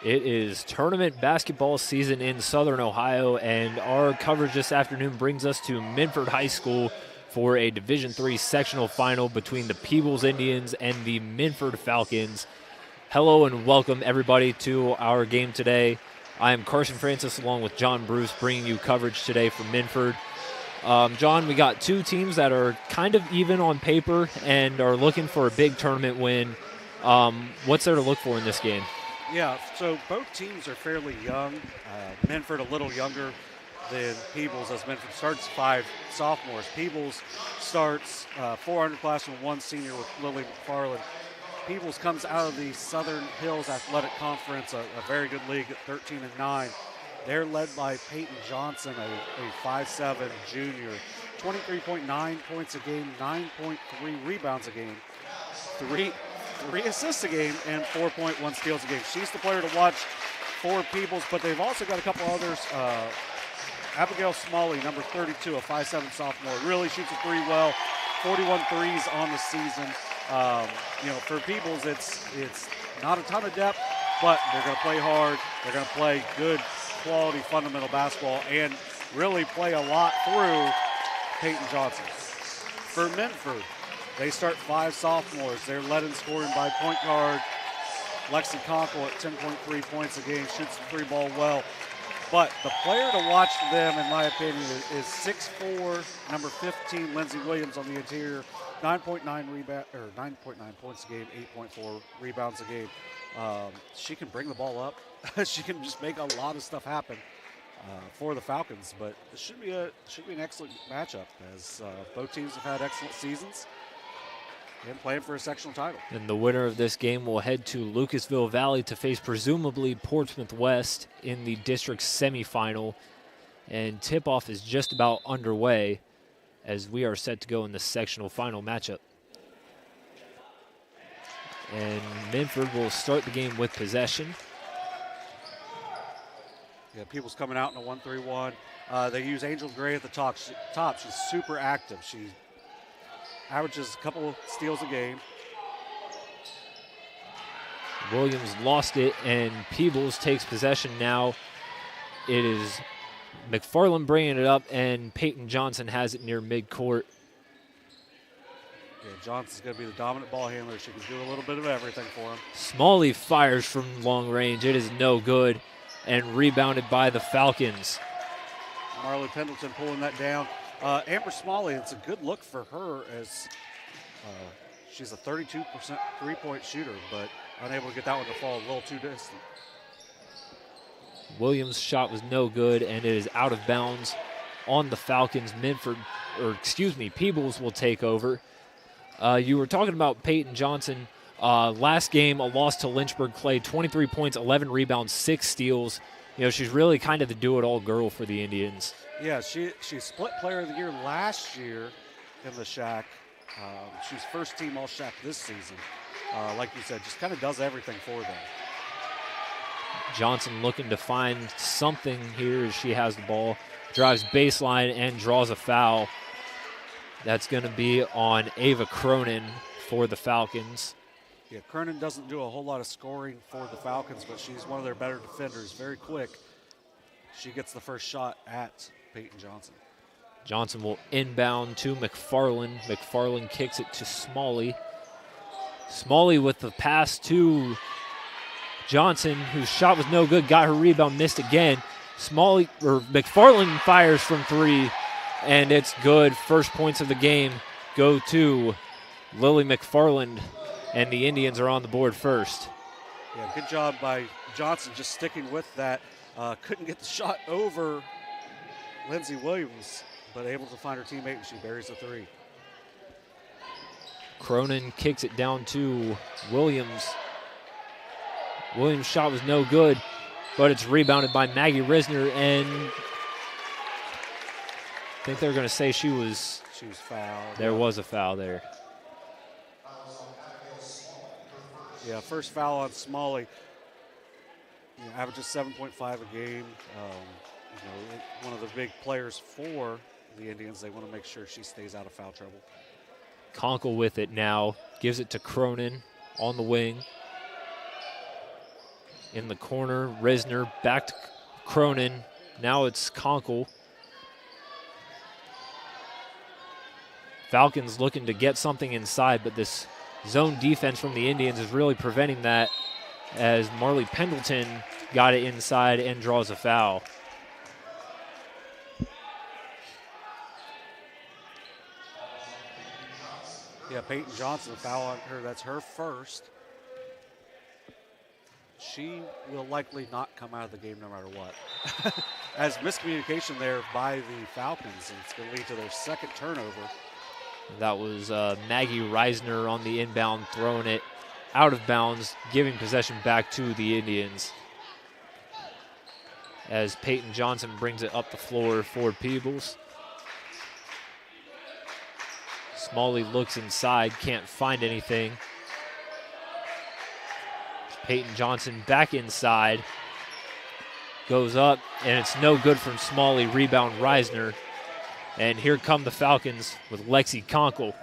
It is tournament basketball season in Southern Ohio, and our coverage this afternoon brings us to Minford High School for a Division III sectional final between the Peebles Indians and the Minford Falcons. Hello and welcome, everybody, to our game today. I am Carson Francis along with John Bruce bringing you coverage today from Minford. John, we got two teams that are kind of even on paper and are looking for a big tournament win. What's there to look for in this game? Yeah, so both teams are fairly young. Minford a little younger than Peebles, as Minford starts 5 sophomores. Peebles starts 4 underclassmen, 1 senior with Lily McFarland. Peebles comes out of the Southern Hills Athletic Conference, a very good league at 13-9. They're led by Peyton Johnson, a 5'7 junior. 23.9 points a game, 9.3 rebounds a game, 3 assists a game, and 4.1 steals a game. She's the player to watch for Peebles, but they've also got a couple others. Abigail Smalley, number 32, a 5'7 sophomore, really shoots a three well, 41 threes on the season. For Peebles, it's not a ton of depth, but they're going to play hard. They're going to play good, quality, fundamental basketball, and really play a lot through Peyton Johnson. For Minford, they start 5 sophomores. They're led in scoring by point guard Lexi Conkle at 10.3 points a game, shoots the three ball well. But the player to watch for them, in my opinion, is 6'4", number 15, Lindsey Williams on the interior, 9.9 points a game, 8.4 rebounds a game. She can bring the ball up. She can just make a lot of stuff happen for the Falcons. But it should be an excellent matchup, as both teams have had excellent seasons and playing for a sectional title. And the winner of this game will head to Lucasville Valley to face presumably Portsmouth West in the district semifinal. And tip-off is just about underway as we are set to go in the sectional final matchup. And Minford will start the game with possession. Yeah, Peebles coming out in a 1-3-1. They use Angel Gray at the top. She's super active. She averages a couple steals a game. Williams lost it, and Peebles takes possession now. It is McFarland bringing it up, and Peyton Johnson has it near midcourt. Yeah, Johnson's going to be the dominant ball handler. She can do a little bit of everything for him. Smalley fires from long range. It is no good, and rebounded by the Falcons. Marley Pendleton pulling that down. Amber Smalley, it's a good look for her, as she's a 32% three-point shooter, but unable to get that one to fall a little too distant. Williams' shot was no good, and it is out of bounds on the Falcons. Peebles will take over. You were talking about Peyton Johnson. Last game, a loss to Lynchburg Clay, 23 points, 11 rebounds, 6 steals. She's really kind of the do-it-all girl for the Indians. Yeah, she split player of the year last year in the Shack. She's first team All-Shack this season. Like you said, just kind of does everything for them. Johnson looking to find something here as she has the ball. Drives baseline and draws a foul. That's going to be on Ava Cronin for the Falcons. Yeah, Cronin doesn't do a whole lot of scoring for the Falcons, but she's one of their better defenders. Very quick. She gets the first shot at Peyton Johnson. Johnson will inbound to McFarland. McFarland kicks it to Smalley. Smalley with the pass to Johnson, whose shot was no good, got her rebound, missed again. McFarland fires from 3, and it's good. First points of the game go to Lily McFarland, and the Indians are on the board first. Yeah, good job by Johnson just sticking with that. Couldn't get the shot over Lindsey Williams, but able to find her teammate, and she buries the 3. Cronin kicks it down to Williams. Williams' shot was no good, but it's rebounded by Maggie Risner, and I think they're going to say she was fouled. There was a foul there. Yeah, first foul on Smalley. Averages 7.5 a game. One of the big players for the Indians. They want to make sure she stays out of foul trouble. Conkle with it now. Gives it to Cronin on the wing. in the corner. Risner back to Cronin. Now it's Conkle. Falcons looking to get something inside, but this zone defense from the Indians is really preventing that as Marley Pendleton got it inside and draws a foul. Yeah, Peyton Johnson, a foul on her. That's her first. She will likely not come out of the game no matter what. As miscommunication there by the Falcons, and it's going to lead to their second turnover. That was Maggie Reisner on the inbound, throwing it out of bounds, giving possession back to the Indians. As Peyton Johnson brings it up the floor for Peebles. Smalley looks inside, can't find anything. Peyton Johnson back inside. Goes up, and it's no good from Smalley. Rebound Reisner. And here come the Falcons with Lexi Conkle.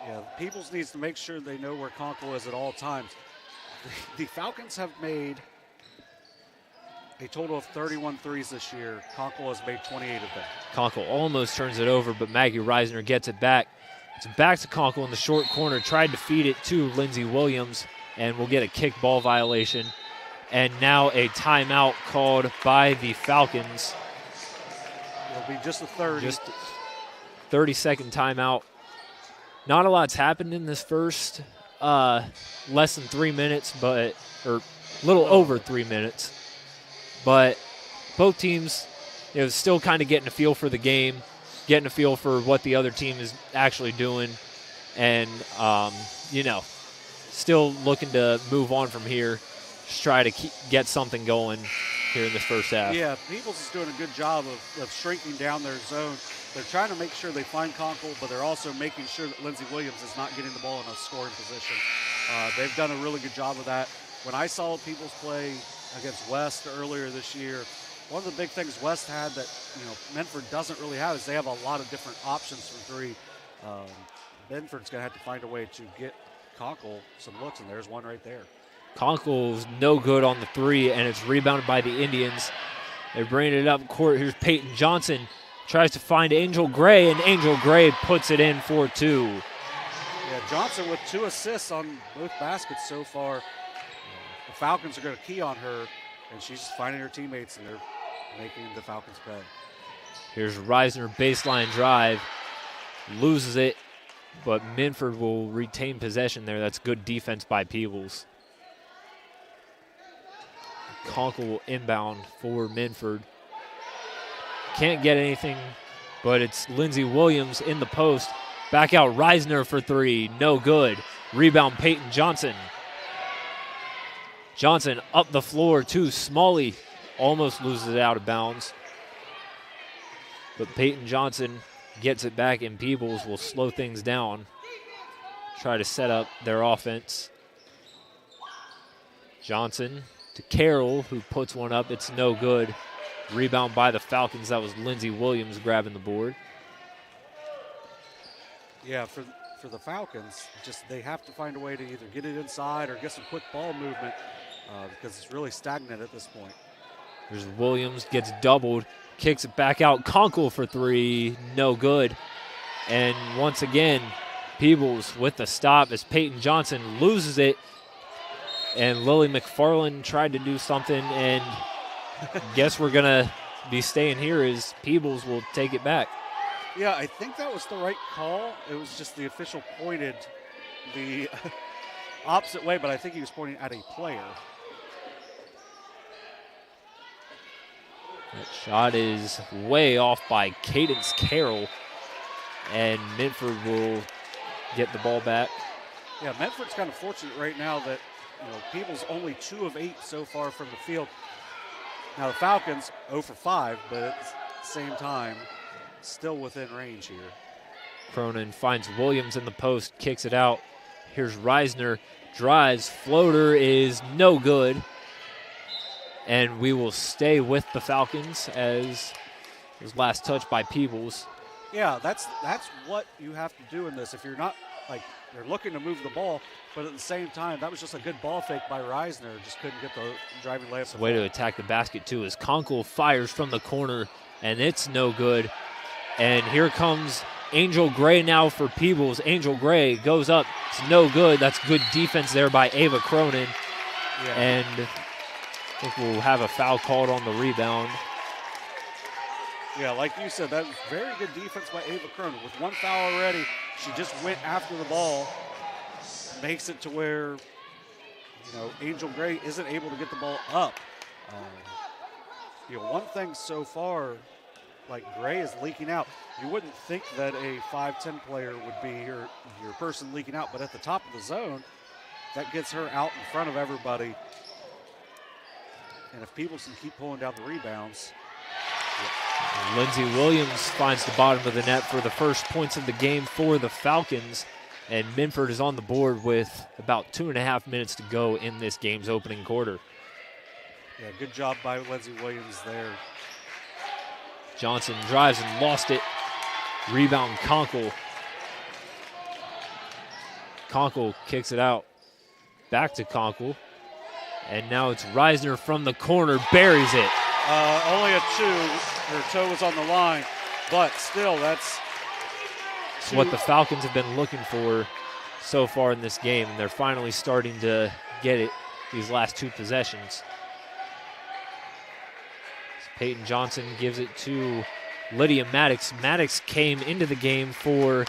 Yeah, Peebles needs to make sure they know where Conkle is at all times. The Falcons have made a total of 31 threes this year. Conkle has made 28 of them. Conkle almost turns it over, but Maggie Reisner gets it back. It's back to Conkle in the short corner. Tried to feed it to Lindsey Williams, and we'll get a kick ball violation. And now a timeout called by the Falcons. It'll be just a 30. Just 30-second timeout. Not a lot's happened in this first less than 3 minutes, or a little over 3 minutes. But both teams, still kind of getting a feel for the game, getting a feel for what the other team is actually doing, and, still looking to move on from here, just try to get something going here in this first half. Yeah, Peebles is doing a good job of shrinking down their zone. They're trying to make sure they find Conkle, but they're also making sure that Lindsey Williams is not getting the ball in a scoring position. They've done a really good job of that. When I saw Peebles play against West earlier this year, one of the big things West had that Minford doesn't really have is they have a lot of different options from three. Minford's going to have to find a way to get Conkle some looks, and there's one right there. Conkle's no good on the three, and it's rebounded by the Indians. They bring it up court. Here's Peyton Johnson. Tries to find Angel Gray, and Angel Gray puts it in for two. Yeah, Johnson with 2 assists on both baskets so far. The Falcons are going to key on her, and she's just finding her teammates, and they're making the Falcons pay. Here's Reisner, baseline drive. Loses it, but Minford will retain possession there. That's good defense by Peebles. Conkle will inbound for Minford. Can't get anything, but it's Lindsey Williams in the post. Back out Reisner for three. No good. Rebound Peyton Johnson. Johnson up the floor to Smalley. Almost loses it out of bounds. But Peyton Johnson gets it back, and Peebles will slow things down. Try to set up their offense. Johnson to Carroll, who puts one up. It's no good. Rebound by the Falcons. That was Lindsey Williams grabbing the board. Yeah, for the Falcons, just they have to find a way to either get it inside or get some quick ball movement because it's really stagnant at this point. There's Williams, gets doubled, kicks it back out. Conkle for three, no good. And once again, Peebles with the stop as Peyton Johnson loses it. And Lily McFarland tried to do something, and guess we're going to be staying here as Peebles will take it back. Yeah, I think that was the right call. It was just the official pointed the opposite way, but I think he was pointing at a player. That shot is way off by Cadence Carroll, and Minford will get the ball back. Yeah, Minford's kind of fortunate right now that Peebles only 2 of 8 so far from the field. Now the Falcons 0 for 5, but at the same time, still within range here. Cronin finds Williams in the post, kicks it out. Here's Reisner, drives, floater is no good. And we will stay with the Falcons as his last touch by Peebles. Yeah, that's what you have to do in this. If you're not like they're looking to move the ball, but at the same time, that was just a good ball fake by Reisner. Just couldn't get the driving layup. It's a way to attack the basket, too, as Conkle fires from the corner, and it's no good. And here comes Angel Gray now for Peebles. Angel Gray goes up. It's no good. That's good defense there by Ava Cronin. Yeah. And I think we'll have a foul called on the rebound. Yeah, like you said, that was very good defense by Ava Cronin. With one foul already, she just went after the ball, makes it to where, Angel Gray isn't able to get the ball up. One thing so far, like Gray is leaking out. You wouldn't think that a 5'10 player would be your person leaking out, but at the top of the zone, that gets her out in front of everybody. And if Peebles can keep pulling down the rebounds. Lindsey Williams finds the bottom of the net for the first points of the game for the Falcons. And Minford is on the board with about 2.5 minutes to go in this game's opening quarter. Yeah, good job by Lindsey Williams there. Johnson drives and lost it. Rebound Conkle. Conkle kicks it out. Back to Conkle. And now it's Reisner from the corner, buries it. Only a 2. Her toe was on the line, but still, that's what the Falcons have been looking for so far in this game, and they're finally starting to get it these last 2 possessions. Peyton Johnson gives it to Lydia Maddox. Maddox came into the game for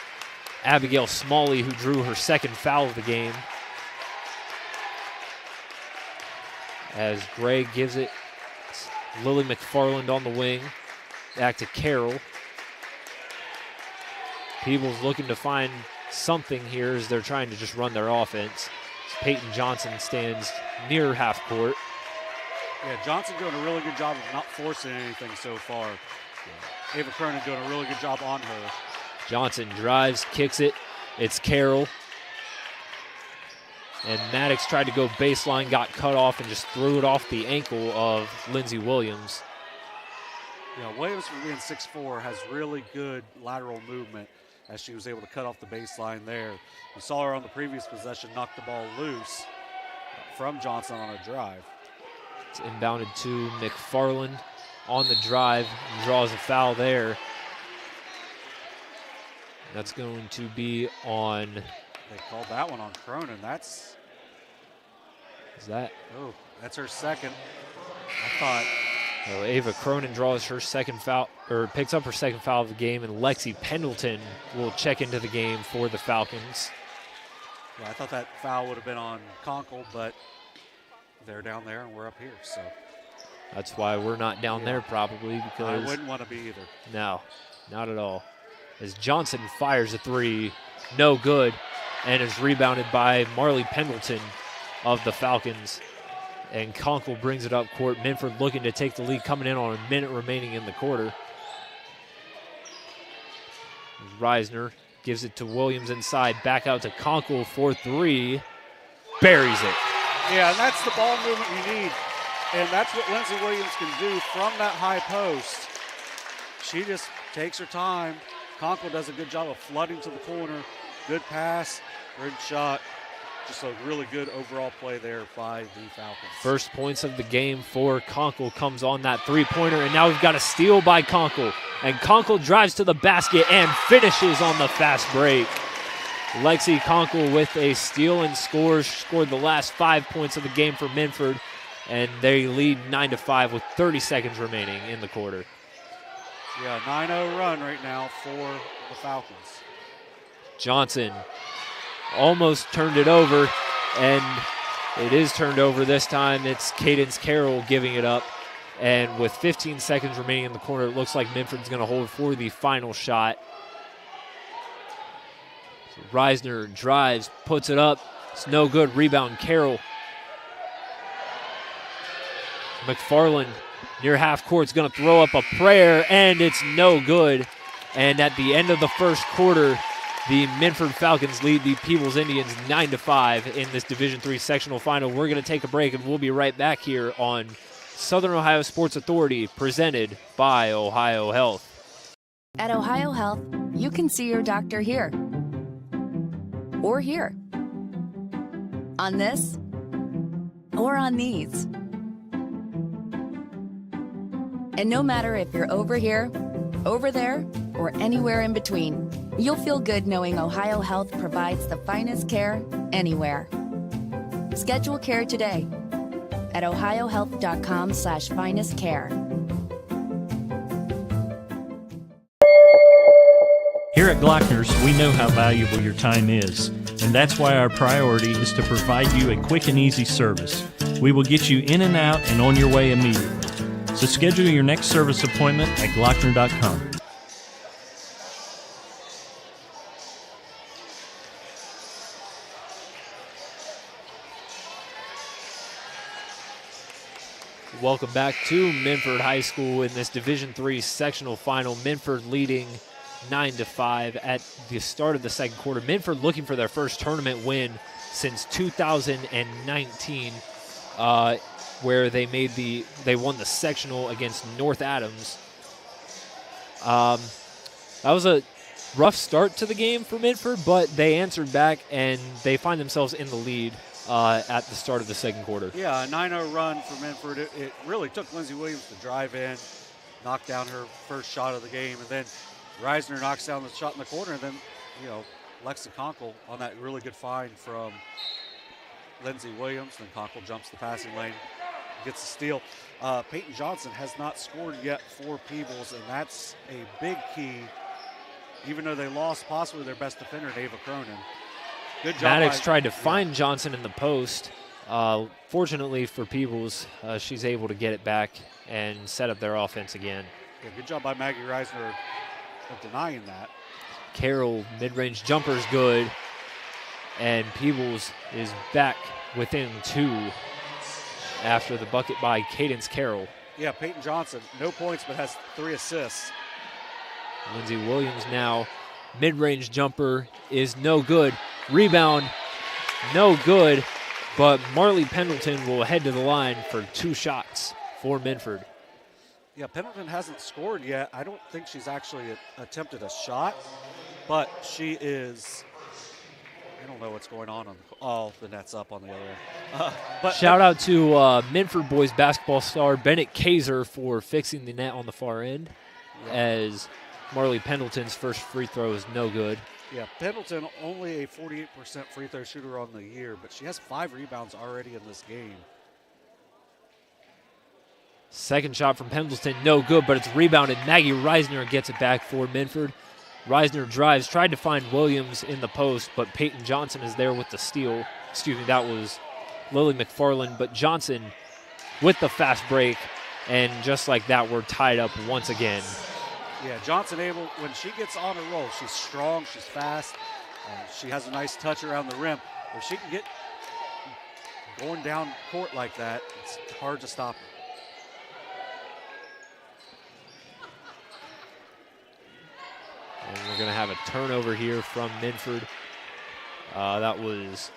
Abigail Smalley, who drew her second foul of the game. As Gray gives it, Lily McFarland on the wing. Back to Carroll. Peebles looking to find something here as they're trying to just run their offense. Peyton Johnson stands near half court. Yeah, Johnson doing a really good job of not forcing anything so far. Yeah. Ava Cronin doing a really good job on her. Johnson drives, kicks it. It's Carroll. And Maddox tried to go baseline, got cut off, and just threw it off the ankle of Lindsey Williams. Yeah, Williams, for being 6'4", has really good lateral movement as she was able to cut off the baseline there. We saw her on the previous possession knock the ball loose from Johnson on a drive. It's inbounded to McFarland on the drive and draws a foul there. That's going to be on... They called that one on Cronin. That's her second. I thought... So Ava Cronin draws her second foul, or picks up her second foul of the game, and Lexi Pendleton will check into the game for the Falcons. Yeah, I thought that foul would have been on Conkle, but they're down there and we're up here, so. That's why we're not down there probably, because. I wouldn't want to be either. No, not at all. As Johnson fires a 3, no good, and is rebounded by Marley Pendleton of the Falcons. And Conkle brings it up court. Minford looking to take the lead, coming in on a minute remaining in the quarter. Reisner gives it to Williams inside, back out to Conkle for 3, buries it. Yeah, and that's the ball movement you need. And that's what Lindsey Williams can do from that high post. She just takes her time. Conkle does a good job of flooding to the corner. Good pass, good shot. Just a really good overall play there by the Falcons. First points of the game for Conkle comes on that 3-pointer, and now we've got a steal by Conkle. And Conkle drives to the basket and finishes on the fast break. Lexi Conkle with a steal and scored the last 5 points of the game for Minford, and they lead 9-5 with 30 seconds remaining in the quarter. Yeah, 9-0 run right now for the Falcons. Johnson almost turned it over, and it is turned over this time. It's Cadence Carroll giving it up, and with 15 seconds remaining in the quarter, it looks like Minford's going to hold for the final shot. So Reisner drives, puts it up. It's no good. Rebound Carroll. McFarland near half court is going to throw up a prayer, and it's no good. And at the end of the first quarter, the Minford Falcons lead the Peebles Indians 9-5 in this Division III sectional final. We're going to take a break, and we'll be right back here on Southern Ohio Sports Authority, presented by OhioHealth. At OhioHealth, you can see your doctor here. or here, on this, or on these. And no matter if you're over here, over there, or anywhere in between, you'll feel good knowing OhioHealth provides the finest care anywhere. Schedule care today at ohiohealth.com/finestcare. Here at Glockner's, we know how valuable your time is, and that's why our priority is to provide you a quick and easy service. We will get you in and out and on your way immediately. So schedule your next service appointment at Glockner.com. Welcome back to Minford High School in this Division III sectional final. Minford leading 9-5 at the start of the second quarter. Minford looking for their first tournament win since 2019, where they won the sectional against North Adams. That was a rough start to the game for Minford, but they answered back and they find themselves in the lead at the start of the second quarter. Yeah, a 9-0 run for Minford. It really took Lindsey Williams to drive in, knock down her first shot of the game, and then Reisner knocks down the shot in the corner, and then, Lexi Conkle on that really good find from Lindsey Williams. Then Conkle jumps the passing lane, gets the steal. Peyton Johnson has not scored yet for Peebles, and that's a big key, even though they lost possibly their best defender, Ava Cronin. Good job. Maddox tried to find Johnson in the post. Fortunately for Peebles, she's able to get it back and set up their offense again. Yeah, good job by Maggie Reisner of denying that. Carroll, mid-range jumper's good, and Peebles is back within 2 after the bucket by Cadence Carroll. Yeah, Peyton Johnson, no points but has 3 assists. Lindsey Williams now, mid-range jumper is no good. Rebound, no good, but Marley Pendleton will head to the line for 2 shots for Minford. Yeah, Pendleton hasn't scored yet. I don't think she's actually attempted a shot, but she is, I don't know what's going on the net's up on the other end. Shout out to Minford boys basketball star Bennett Kaiser for fixing the net on the far end, as Marley Pendleton's first free throw is no good. Yeah, Pendleton only a 48% free throw shooter on the year, but she has 5 rebounds already in this game. Second shot from Pendleton, no good, but it's rebounded. Maggie Reisner gets it back for Minford. Reisner drives, tried to find Williams in the post, but Peyton Johnson is there with the steal. Excuse me, that was Lily McFarland, but Johnson with the fast break, and just like that, we're tied up once again. Yeah, Johnson able, when she gets on a roll, she's strong, she's fast, she has a nice touch around the rim. If she can get going down court like that, it's hard to stop her. And we're going to have a turnover here from Minford. That was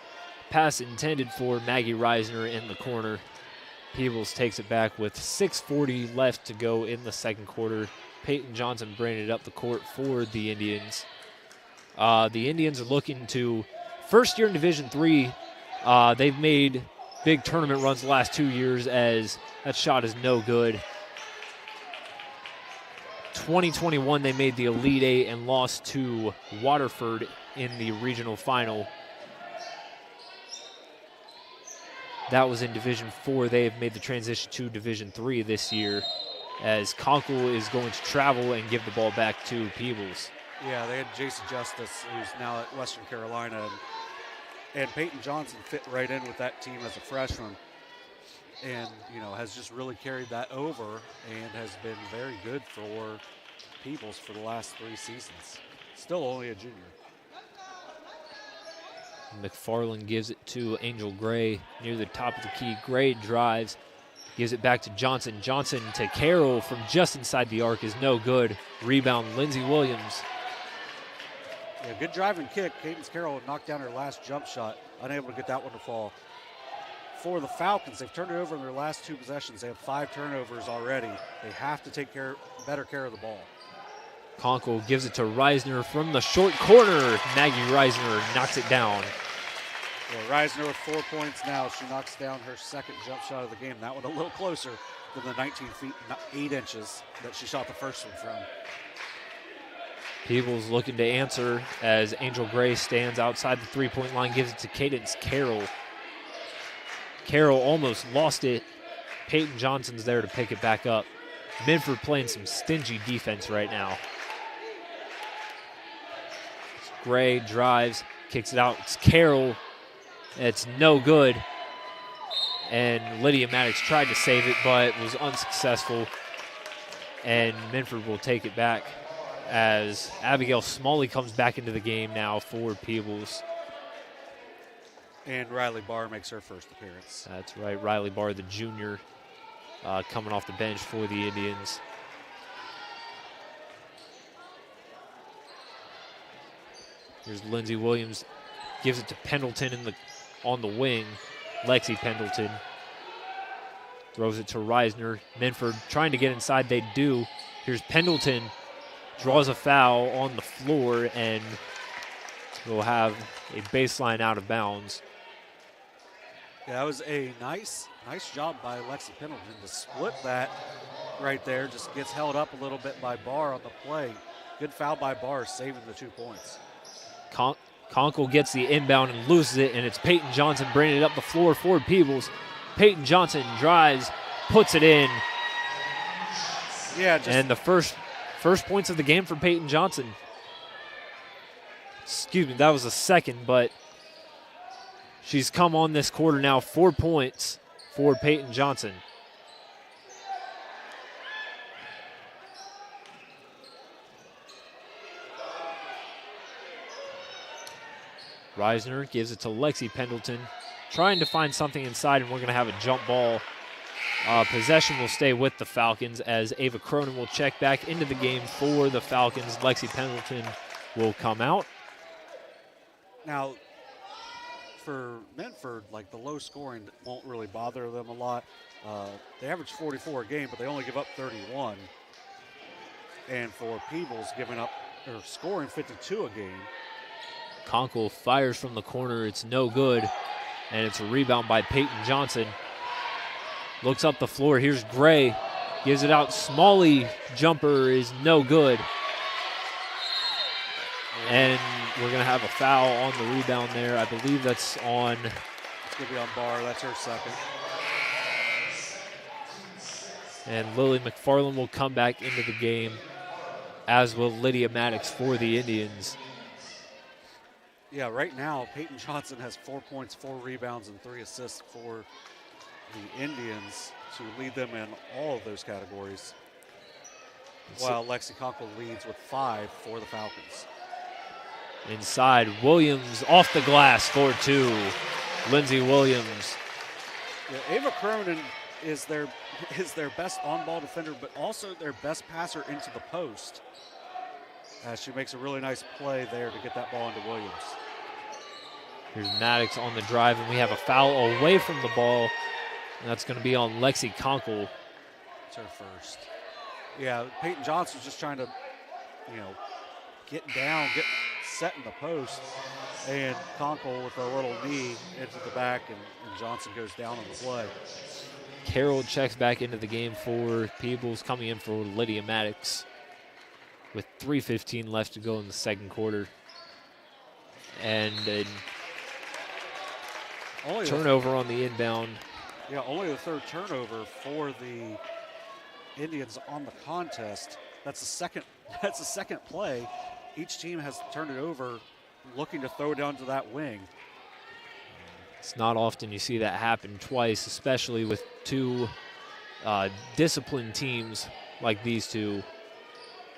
pass intended for Maggie Reisner in the corner. Peebles takes it back with 6:40 left to go in the second quarter. Peyton Johnson bringing it up the court for the Indians. The Indians are looking to, first year in Division III, they've made big tournament runs the last 2 years, as that shot is no good. 2021, they made the Elite Eight and lost to Waterford in the regional final. That was in Division IV. They have made the transition to Division III this year, as Conkle is going to travel and give the ball back to Peebles. Yeah, they had Jason Justice, who's now at Western Carolina, and Peyton Johnson fit right in with that team as a freshman, and has just really carried that over and has been very good for Peebles for the last 3 seasons. Still only a junior. McFarland gives it to Angel Gray near the top of the key. Gray drives, gives it back to Johnson. Johnson to Carroll from just inside the arc is no good. Rebound, Lindsey Williams. Yeah, good drive and kick. Cadence Carroll knocked down her last jump shot, unable to get that one to fall. For the Falcons, they've turned it over in their last 2 possessions. They have 5 turnovers already. They have to take better care of the ball. Conkle gives it to Reisner from the short corner. Maggie Reisner knocks it down. Well, Reisner with 4 points now. She knocks down her second jump shot of the game. That one a little closer than the 19 feet 8 inches that she shot the first one from. Peebles looking to answer as Angel Gray stands outside the three-point line, gives it to Cadence Carroll. Carroll almost lost it. Peyton Johnson's there to pick it back up. Minford playing some stingy defense right now. Gray drives, kicks it out. It's Carroll. It's no good. And Lydia Maddox tried to save it, but was unsuccessful. And Minford will take it back as Abigail Smalley comes back into the game now for Peebles. And Riley Barr makes her first appearance. That's right, Riley Barr, the junior, coming off the bench for the Indians. Here's Lindsey Williams, gives it to Pendleton on the wing. Lexi Pendleton throws it to Reisner. Minford trying to get inside, they do. Here's Pendleton, draws a foul on the floor, and we'll have a baseline out of bounds. Yeah, that was a nice job by Lexi Pendleton to split that right there. Just gets held up a little bit by Barr on the play. Good foul by Barr, saving the 2 points. Conkle gets the inbound and loses it, and it's Peyton Johnson bringing it up the floor for Peebles. Peyton Johnson drives, puts it in. Yeah, and the first points of the game for Peyton Johnson. Excuse me, that was the second, but she's come on this quarter now, 4 points for Peyton Johnson. Reisner gives it to Lexi Pendleton, trying to find something inside, and we're going to have a jump ball. Possession will stay with the Falcons as Ava Cronin will check back into the game for the Falcons. Lexi Pendleton will come out. Now, for Minford, like the low scoring won't really bother them a lot. They average 44 a game, but they only give up 31. And for Peebles, scoring 52 a game. Conkle fires from the corner. It's no good. And it's a rebound by Peyton Johnson. Looks up the floor. Here's Gray. Gives it out. Smalley jumper is no good. And we're going to have a foul on the rebound there. I believe that's on. It's going to be on Barr. That's her second. And Lily McFarland will come back into the game, as will Lydia Maddox for the Indians. Yeah, right now, Peyton Johnson has 4 points, 4 rebounds, and 3 assists for the Indians to lead them in all of those categories, while Lexi Conkle leads with 5 for the Falcons. Inside, Williams off the glass for 2. Lindsey Williams. Yeah, Ava Cronin is their best on-ball defender, but also their best passer into the post. She makes a really nice play there to get that ball into Williams. Here's Maddox on the drive, and we have a foul away from the ball. And that's going to be on Lexi Conkle. It's her first. Yeah, Peyton Johnson's just trying to, get down, get set in the post. And Conkle with a little knee into the back, and Johnson goes down on the play. Carroll checks back into the game for Peebles, coming in for Lydia Maddox with 3:15 left to go in the second quarter. And a turnover on the inbound. Yeah, only the third turnover for the Indians on the contest. That's the second play. Each team has turned it over looking to throw it down to that wing. It's not often you see that happen twice, especially with two disciplined teams like these two,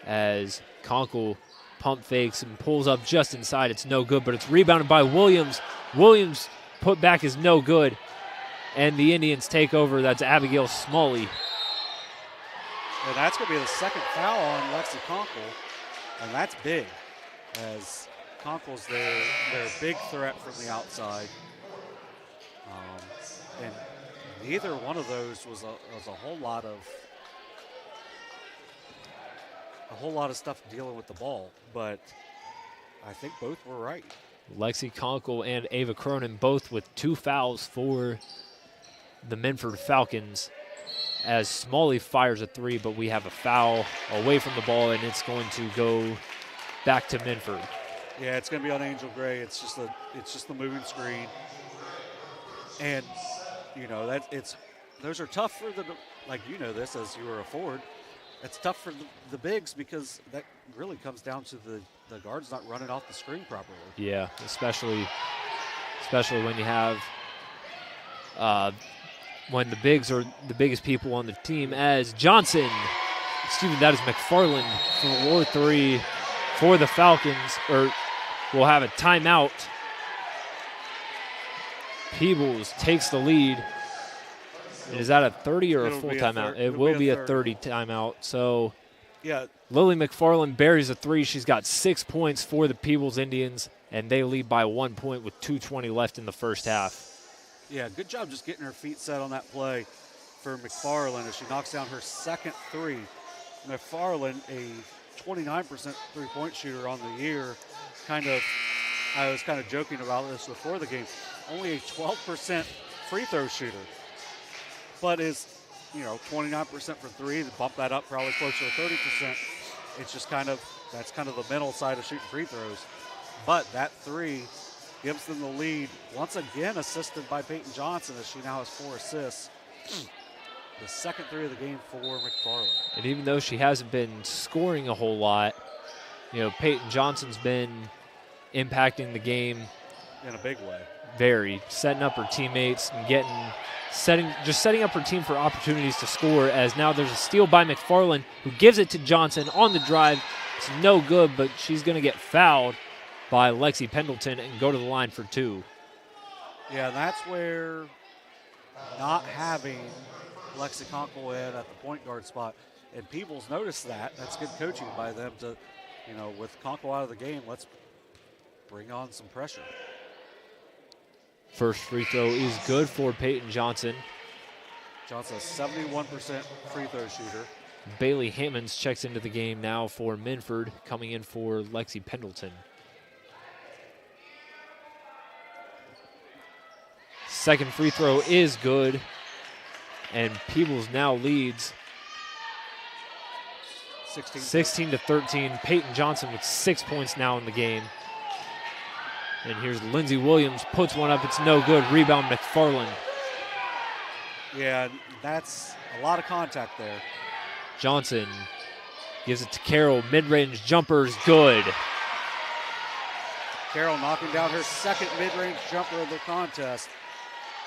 as Conkle pump fakes and pulls up just inside. It's no good, but it's rebounded by Williams. Williams' put back is no good, and the Indians take over. That's Abigail Smalley. And that's going to be the second foul on Lexi Conkle, and that's big, as Conkle's their big threat from the outside. And neither one of those was a whole lot of a whole lot of stuff dealing with the ball, but I think both were right. Lexi Conkle and Ava Cronin both with 2 fouls for the Minford Falcons, as Smalley fires a 3, but we have a foul away from the ball, and it's going to go back to Minford. Yeah, it's going to be on Angel Gray. It's just the moving screen, and those are tough for this as you were a forward. It's tough for the bigs because that really comes down to the guards not running off the screen properly. Yeah, especially when you have when the bigs are the biggest people on the team, as that is McFarland for War 3 for the Falcons, or we'll have a timeout. Peebles takes the lead. And is that a 30 or a full timeout? It will be a 30 timeout. So yeah, Lily McFarland buries a 3. She's got 6 points for the Peebles Indians, and they lead by 1 point with 2:20 left in the first half. Yeah, good job just getting her feet set on that play for McFarland as she knocks down her second 3. McFarland, a 29% three-point shooter on the year. I was kind of joking about this before the game. Only a 12% free throw shooter, but is 29% for 3. Bump that up probably closer to 30%. It's just that's kind of the mental side of shooting free throws. But that 3 gives them the lead, once again assisted by Peyton Johnson, as she now has 4 assists. The second 3 of the game for McFarland. And even though she hasn't been scoring a whole lot, Peyton Johnson's been impacting the game in a big way. Very, setting up her teammates and setting up her team for opportunities to score, as now there's a steal by McFarland, who gives it to Johnson on the drive. It's no good, but she's going to get fouled by Lexi Pendleton and go to the line for 2. Yeah, that's where not having Lexi Conkle in at the point guard spot, and Peebles noticed that. That's good coaching by them to, with Conkle out of the game, let's bring on some pressure. First free throw is good for Peyton Johnson. Johnson, a 71% free throw shooter. Bailey Hammonds checks into the game now for Minford, coming in for Lexi Pendleton. Second free throw is good, and Peebles now leads 16-13. Peyton Johnson with 6 points now in the game. And here's Lindsey Williams, puts one up, it's no good. Rebound McFarland. Yeah, that's a lot of contact there. Johnson gives it to Carroll, mid-range jumper is good. Carroll knocking down her second mid-range jumper of the contest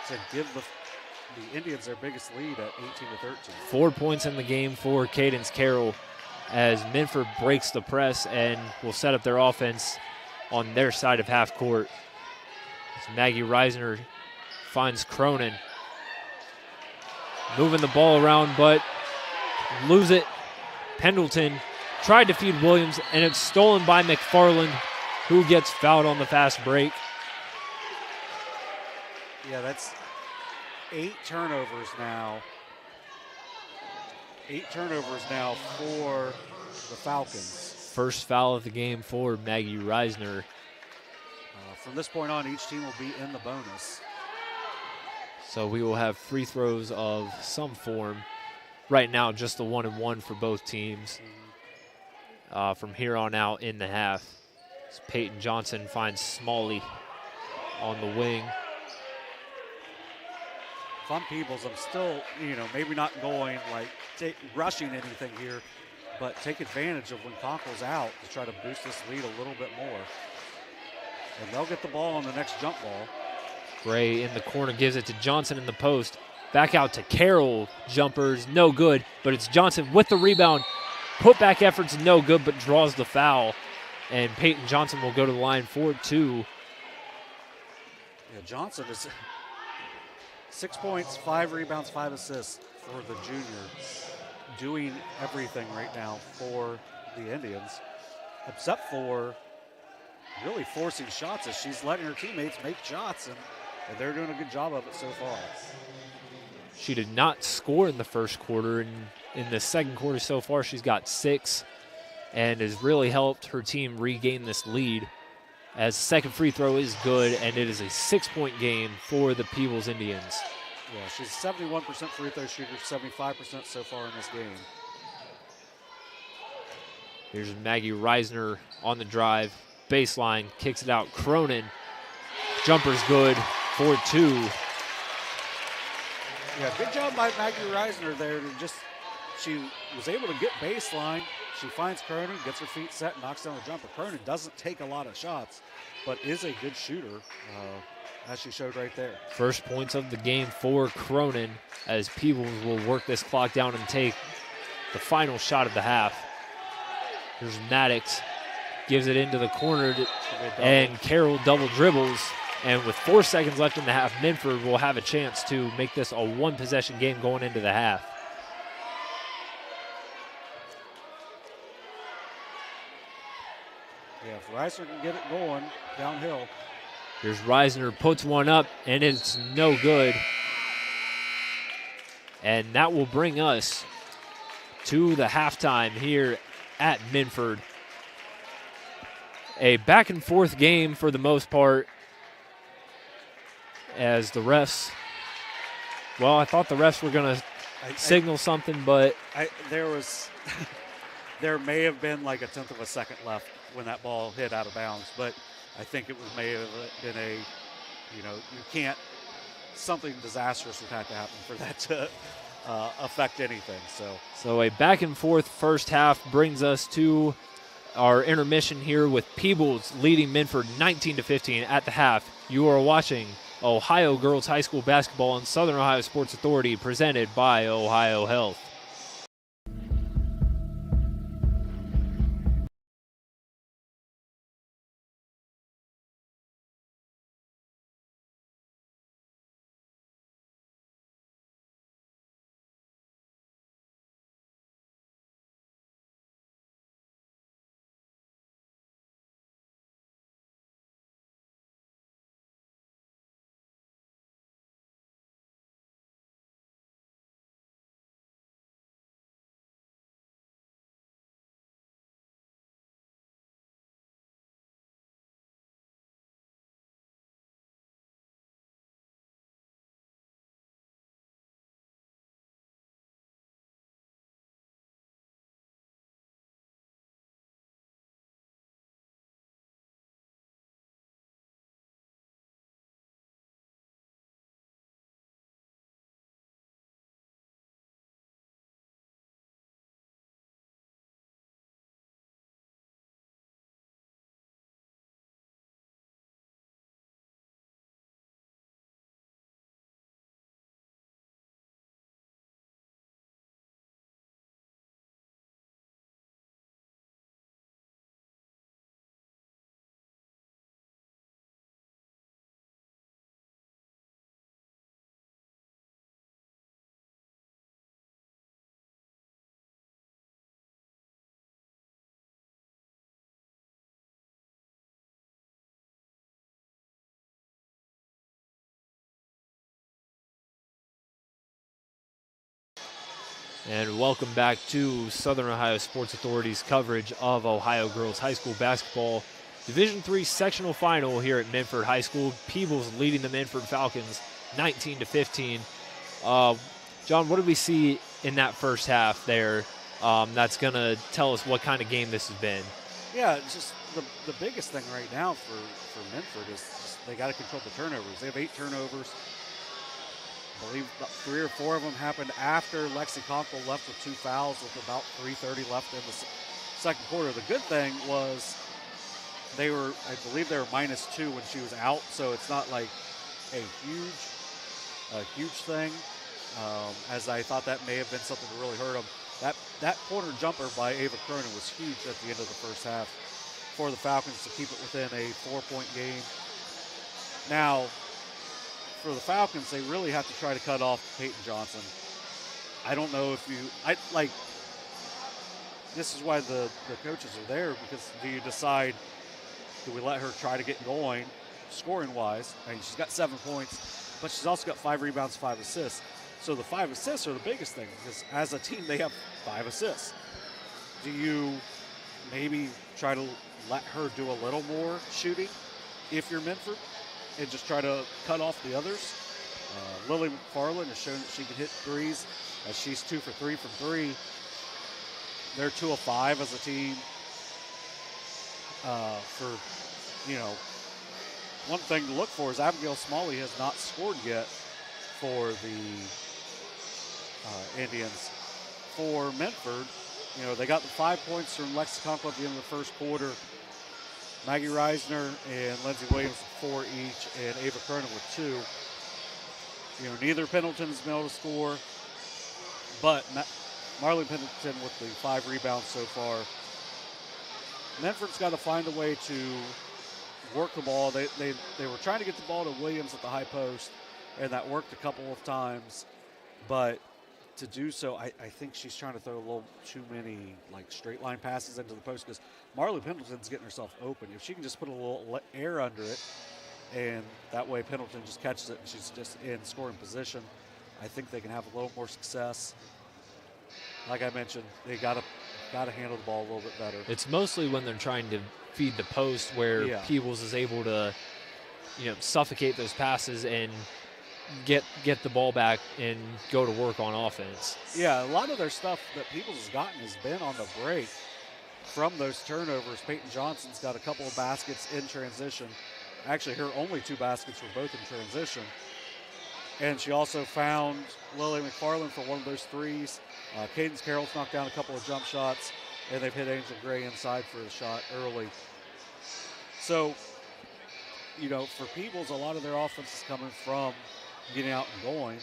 to give the Indians their biggest lead at 18-13. 4 points in the game for Cadence Carroll, as Minford breaks the press and will set up their offense on their side of half court. As Maggie Reisner finds Cronin. Moving the ball around, but lose it. Pendleton tried to feed Williams, and it's stolen by McFarland, who gets fouled on the fast break. Yeah, that's 8 turnovers now. 8 turnovers now for the Falcons. First foul of the game for Maggie Reisner. From this point on, each team will be in the bonus. So we will have free throws of some form. Right now, just the 1-and-1 for both teams. From here on out in the half, as Peyton Johnson finds Smalley on the wing. If I'm Peebles, I'm still, maybe not going rushing anything here, but take advantage of when Conkle's out to try to boost this lead a little bit more. And they'll get the ball on the next jump ball. Gray in the corner gives it to Johnson in the post. Back out to Carroll. Jumpers, no good, but it's Johnson with the rebound. Put back efforts, no good, but draws the foul. And Peyton Johnson will go to the line for 2. Yeah, Johnson is 6 points, 5 rebounds, 5 assists for the junior. Doing everything right now for the Indians, except for really forcing shots, as she's letting her teammates make shots, and they're doing a good job of it so far. She did not score in the first quarter, and in the second quarter so far she's got 6. and has really helped her team regain this lead, as the second free throw is good, and it is a 6-point game for the Peebles Indians. Yeah, she's 71% free throw shooter, 75% so far in this game. Here's Maggie Reisner on the drive. Baseline, kicks it out. Cronin, jumper's good for 2. Yeah, good job by Maggie Reisner there. She was able to get baseline. She finds Cronin, gets her feet set, knocks down the jumper. Cronin doesn't take a lot of shots, but is a good shooter, as she showed right there. First points of the game for Cronin, as Peebles will work this clock down and take the final shot of the half. Here's Maddox, gives it into the corner, and Carroll double dribbles. And with 4 seconds left in the half, Minford will have a chance to make this a one-possession game going into the half. Yeah, if Reisner can get it going downhill. Here's Reisner, puts one up, and it's no good. And that will bring us to the halftime here at Minford. A back-and-forth game for the most part, as the refs, well, I thought the refs were going to signal something, but there may have been like a tenth of a second left when that ball hit out of bounds, but I think it may have been something disastrous would have to happen for that to affect anything. So a back-and-forth first half brings us to our intermission here with Peebles leading Minford 19-15 at the half. You are watching Ohio Girls High School Basketball on Southern Ohio Sports Authority, presented by OhioHealth. And welcome back to Southern Ohio Sports Authority's coverage of Ohio Girls High School Basketball Division III Sectional Final here at Minford High School. Peebles leading the Minford Falcons 19-15. John, what did we see in that first half there that's going to tell us what kind of game this has been? Yeah, it's just the biggest thing right now for Minford is just they got to control the turnovers. They have 8 turnovers. I believe about 3 or 4 of them happened after Lexi Conkle left with 2 fouls with about 3:30 left in the second quarter. The good thing was I believe they were -2 when she was out, so it's not like a huge thing, as I thought that may have been something to really hurt them. That corner jumper by Ava Cronin was huge at the end of the first half for the Falcons to keep it within a 4-point game. Now, for the Falcons, they really have to try to cut off Peyton Johnson. I don't know if this is why the coaches are there, because do you decide, do we let her try to get going scoring-wise? I mean, she's got 7 points, but she's also got 5 rebounds, 5 assists. So the 5 assists are the biggest thing, because as a team, they have 5 assists. Do you maybe try to let her do a little more shooting if you're Minford, and just try to cut off the others. Lily McFarland has shown that she can hit threes. She's 2 for 3 from 3. They're 2 of 5 as a team. One thing to look for is Abigail Smalley has not scored yet for the Indians. For Minford, they got the 5 points from Lexi Conkle at the end of the first quarter. Maggie Reisner and Lindsay Williams with 4 each, and Ava Cronin with 2. Neither Pendleton has been able to score, but Marley Pendleton with the 5 rebounds so far. Minford's got to find a way to work the ball. They were trying to get the ball to Williams at the high post, and that worked a couple of times, but to do so, I think she's trying to throw a little too many straight line passes into the post, because Marley Pendleton's getting herself open. If she can just put a little air under it, and that way Pendleton just catches it and she's just in scoring position, I think they can have a little more success. Like I mentioned, they got to handle the ball a little bit better. It's mostly when they're trying to feed the post where Peebles is able to, suffocate those passes and get the ball back and go to work on offense. Yeah, a lot of their stuff that Peebles has gotten has been on the break from those turnovers. Peyton Johnson's got a couple of baskets in transition. Actually, her only 2 baskets were both in transition. And she also found Lily McFarland for one of those threes. Cadence Carroll's knocked down a couple of jump shots, and they've hit Angel Gray inside for a shot early. So, for Peebles, a lot of their offense is coming from getting out and going.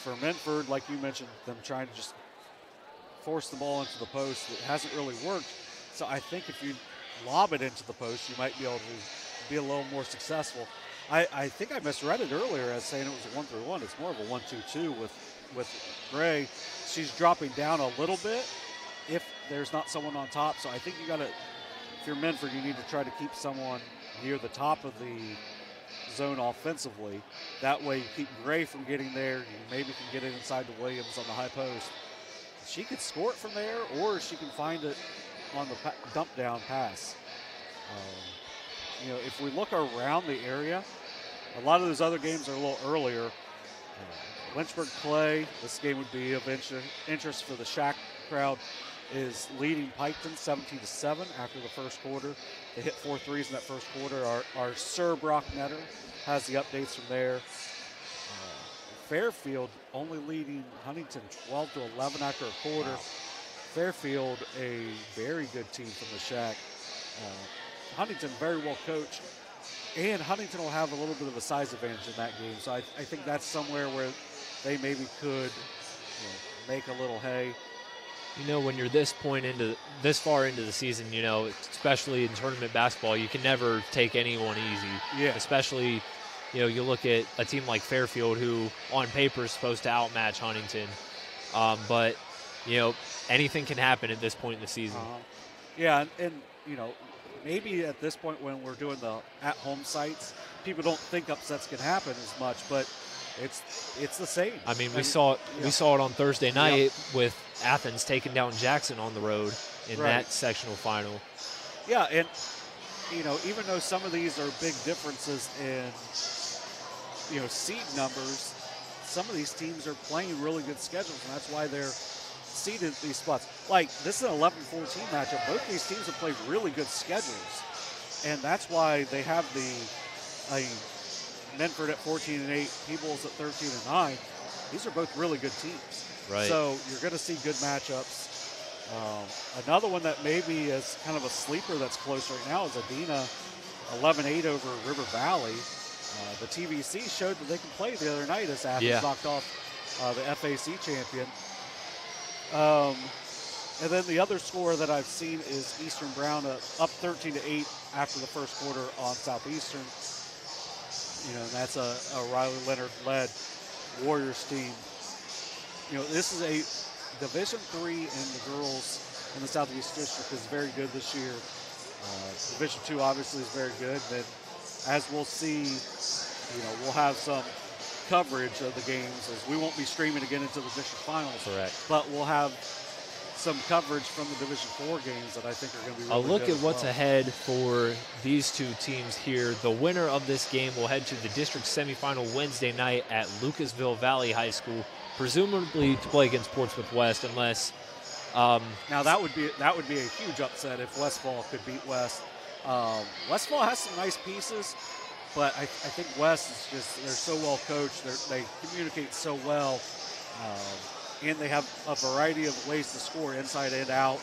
For Minford, like you mentioned, them trying to just force the ball into the post, it hasn't really worked. So I think if you lob it into the post, you might be able to be a little more successful. I think I misread it earlier as saying it was a 1-3-1. It's more of a 1-2-2 with Gray. She's dropping down a little bit if there's not someone on top. So I think you got to, if you're Minford, you need to try to keep someone near the top of the zone offensively. That way you keep Gray from getting there. You maybe can get it inside to Williams on the high post. She could score it from there, or she can find it on the dump down pass. If we look around the area, a lot of those other games are a little earlier. Lynchburg Clay, this game would be of interest for the Shack crowd, is leading Piketon 17-7 after the first quarter. They hit 4 threes in that first quarter. Our Sir Brock Netter has the updates from there. Fairfield only leading Huntington 12-11 after a quarter. Fairfield, a very good team from the Shack. Huntington very well coached, and Huntington will have a little bit of a size advantage in that game. So I think that's somewhere where they maybe could make a little hay. When you're this far into the season, especially in tournament basketball, you can never take anyone easy. Yeah. Especially, you look at a team like Fairfield, who on paper is supposed to outmatch Huntington. But, anything can happen at this point in the season. Yeah, and maybe at this point when we're doing the at-home sites, people don't think upsets can happen as much, but it's the same. I mean, we saw it on Thursday night with Athens taking down Jackson on the road in that sectional final. Yeah, and even though some of these are big differences in seed numbers, some of these teams are playing really good schedules, and that's why they're seeded these spots. Like, this is an 11-14 matchup. Both these teams have played really good schedules, and that's why they have Minford at 14-8, Peebles at 13-9. These are both really good teams. Right. So you're going to see good matchups. Another one that maybe is kind of a sleeper that's close right now is Adina, 11-8 over River Valley. The TVC showed that they can play the other night as Athens knocked off the FAC champion. And then the other score that I've seen is Eastern Brown up 13-8 after the first quarter on Southeastern. And that's a Riley Leonard-led Warriors team. This is a Division III, and the girls in the Southeast District is very good this year. Division II obviously is very good. And then, as we'll see, we'll have some coverage of the games, as we won't be streaming again into the district finals. Correct. But we'll have some coverage from the Division IV games that I think are going to be really A look good at as what's well. ahead for these two teams here. The winner of this game will head to the district semifinal Wednesday night at Lucasville Valley High School, presumably to play against Portsmouth West, unless Now that would be a huge upset if Westfall could beat West. Westfall has some nice pieces, but I think West is they're so well coached. They communicate so well, and they have a variety of ways to score inside and out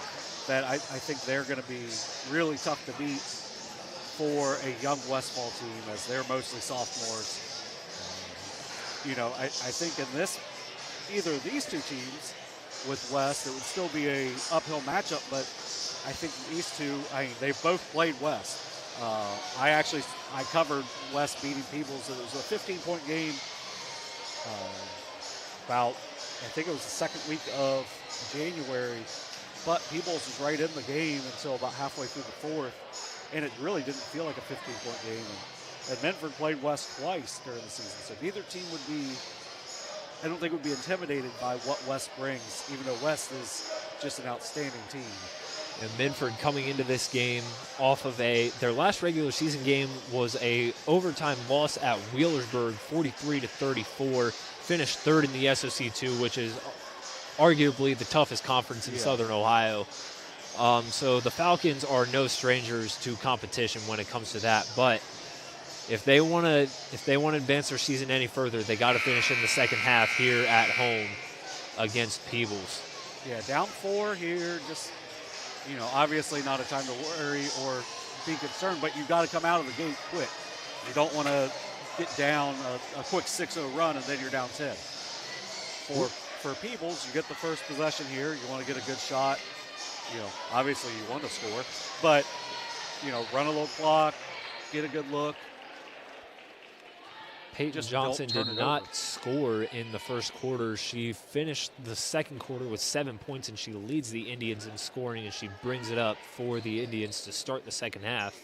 that I think they're going to be really tough to beat for a young Westfall team, as they're mostly sophomores. I think in either of these two teams with West, it would still be a uphill matchup, but I think these two, they've both played West. I covered West beating Peebles. It was a 15-point game. I think it was the second week of January, but Peebles was right in the game until about halfway through the fourth, and it really didn't feel like a 15-point game. And Minford played West twice during the season, so neither team I don't think would be intimidated by what West brings, even though West is just an outstanding team. And Minford coming into this game off of their last regular season game was a overtime loss at Wheelersburg, 43-34. Finished third in the SOC2, which is arguably the toughest conference in Southern Ohio. So the Falcons are no strangers to competition when it comes to that. But if they want to advance their season any further, they got to finish in the second half here at home against Peebles. Yeah, down 4 here, just obviously not a time to worry or be concerned, but you've got to come out of the gate quick. You don't want to get down a quick 6-0 run and then you're down 10. For Peebles, you get the first possession here. You want to get a good shot. Obviously you want to score, but run a little clock, get a good look. Peyton Johnson did not score in the first quarter. She finished the second quarter with 7 points, and she leads the Indians in scoring, and she brings it up for the Indians to start the second half.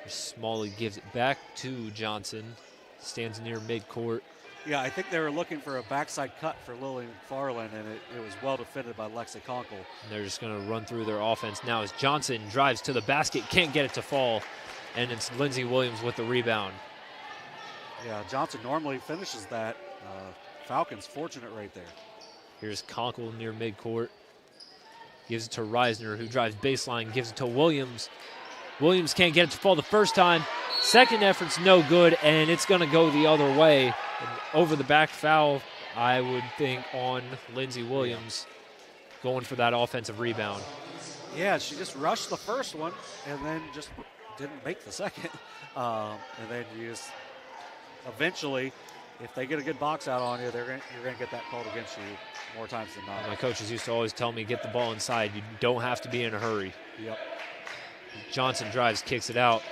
Smalley gives it back to Johnson. Stands near midcourt. Yeah, I think they were looking for a backside cut for Lily McFarland, and it was well defended by Lexi Conkle. And they're just going to run through their offense now as Johnson drives to the basket, can't get it to fall. And it's Lindsey Williams with the rebound. Yeah, Johnson normally finishes that. Falcons fortunate right there. Here's Conkle near midcourt. Gives it to Reisner, who drives baseline, gives it to Williams. Williams can't get it to fall the first time. Second effort's no good, and it's going to go the other way. An over-the-back foul, I would think, on Lindsey Williams, going for that offensive rebound. Yeah, she just rushed the first one and then just didn't make the second. And then you just eventually, if they get a good box out on you, you're going to get that called against you more times than not. My coaches used to always tell me, get the ball inside. You don't have to be in a hurry. Yep. Johnson drives, kicks it out.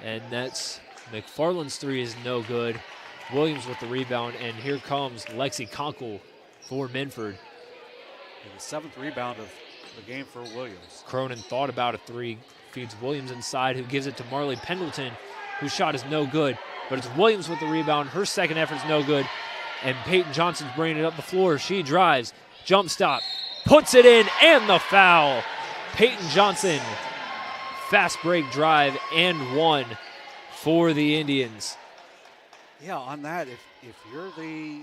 And that's McFarland's three is no good. Williams with the rebound, and here comes Lexi Conkle for Minford. And the 7th rebound of the game for Williams. Cronin thought about a three, feeds Williams inside, who gives it to Marley Pendleton, whose shot is no good. But it's Williams with the rebound. Her second effort's no good. And Peyton Johnson's bringing it up the floor. She drives, jump stop, puts it in, and the foul. Peyton Johnson, fast break drive, and one for the Indians. Yeah, on that, if you're the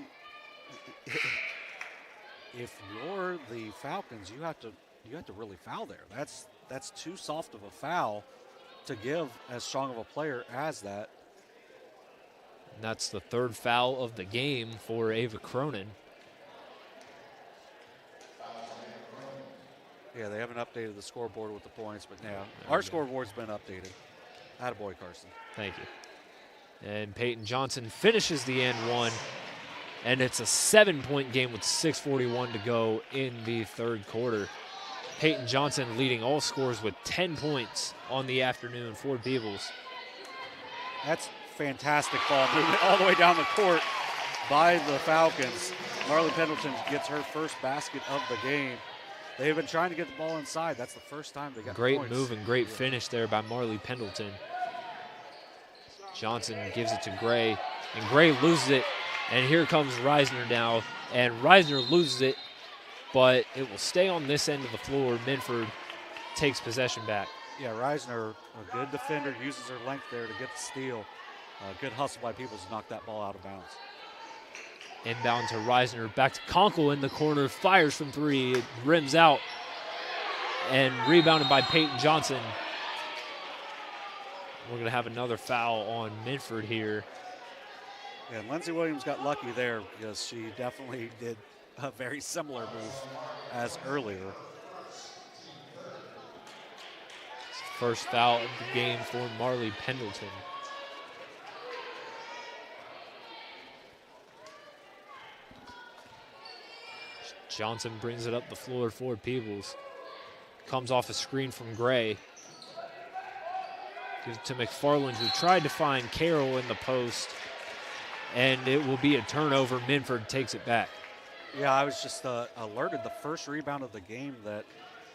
Falcons, you have to really foul there. That's too soft of a foul to give as strong of a player as that. And that's the third foul of the game for Ava Cronin. Yeah, they haven't updated the scoreboard with the points, but now our scoreboard's been updated. Attaboy, Carson. Thank you. And Peyton Johnson finishes the and one, and it's a 7-point game with 6:41 to go in the third quarter. Peyton Johnson leading all scorers with 10 points on the afternoon for Peebles. That's fantastic ball movement all the way down the court by the Falcons. Marley Pendleton gets her first basket of the game. They've been trying to get the ball inside. That's the first time they got Great points. move and great finish there by Marley Pendleton. Johnson gives it to Gray, and Gray loses it. And here comes Reisner now, and Reisner loses it but it will stay on this end of the floor. Minford takes possession back. Yeah, Reisner, a good defender, uses her length there to get the steal. Good hustle by Peebles to knock that ball out of bounds. Inbound to Reisner, back to Conkle in the corner, fires from three, it rims out, and rebounded by Peyton Johnson. We're going to have another foul on Minford here. Yeah, and Lindsey Williams got lucky there because she definitely did a very similar move as earlier. First foul of the game for Marley Pendleton. Johnson brings it up the floor for Peebles. Comes off a screen from Gray. Gives it to McFarland, who tried to find Carroll in the post. And it will be a turnover. Minford takes it back. Yeah, I was just alerted the first rebound of the game that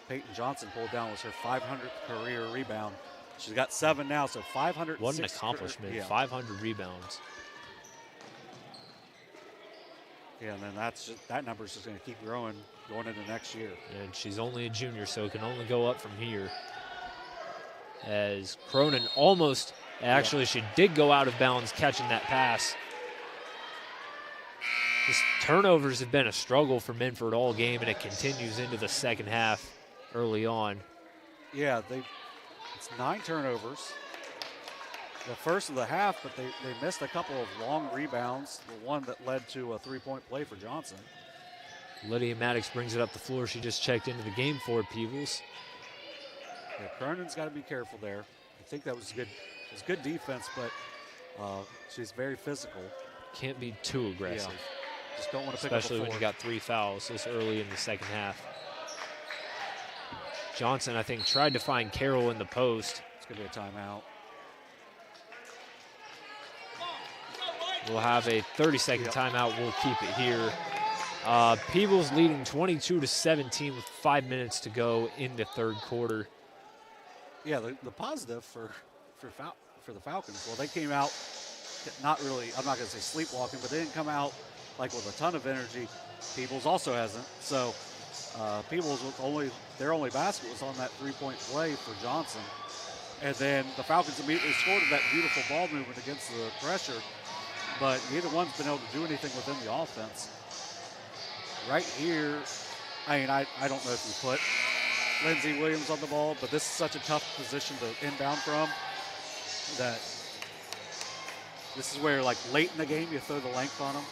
Peyton Johnson pulled down was her 500th career rebound. She's got 7 now, so 500. What an accomplishment, yeah. 500 rebounds. Yeah, and then that number's just going to keep growing going into next year. And she's only a junior, so it can only go up from here. As Cronin almost, actually she did go out of bounds catching that pass. This turnovers have been a struggle for Minford all game, and it continues into the second half early on. Yeah, it's 9 turnovers. The first of the half, but they missed a couple of long rebounds, the one that led to a 3-point play for Johnson. Lydia Maddox brings it up the floor. She just checked into the game for Peebles. Yeah, Cronin's got to be careful there. I think that was good. It was good defense, but she's very physical. Can't be too aggressive. Yeah. Just don't want to pick up a especially when you got 3 fouls this early in the second half. Johnson, I think, tried to find Carroll in the post. It's going to be a timeout. We'll have a 30-second timeout. We'll keep it here. Peebles leading 22-17 with 5 minutes to go in the third quarter. Yeah, the positive for the Falcons, well, they came out not really, I'm not going to say sleepwalking, but they didn't come out like with a ton of energy. Peebles also hasn't. So Peebles their only basket was on that 3-point play for Johnson. And then the Falcons immediately scored that beautiful ball movement against the pressure. But neither one's been able to do anything within the offense. Right here, I mean, I don't know if you put Lindsey Williams on the ball, but this is such a tough position to inbound from that this is where, like, late in the game, you throw the length on them.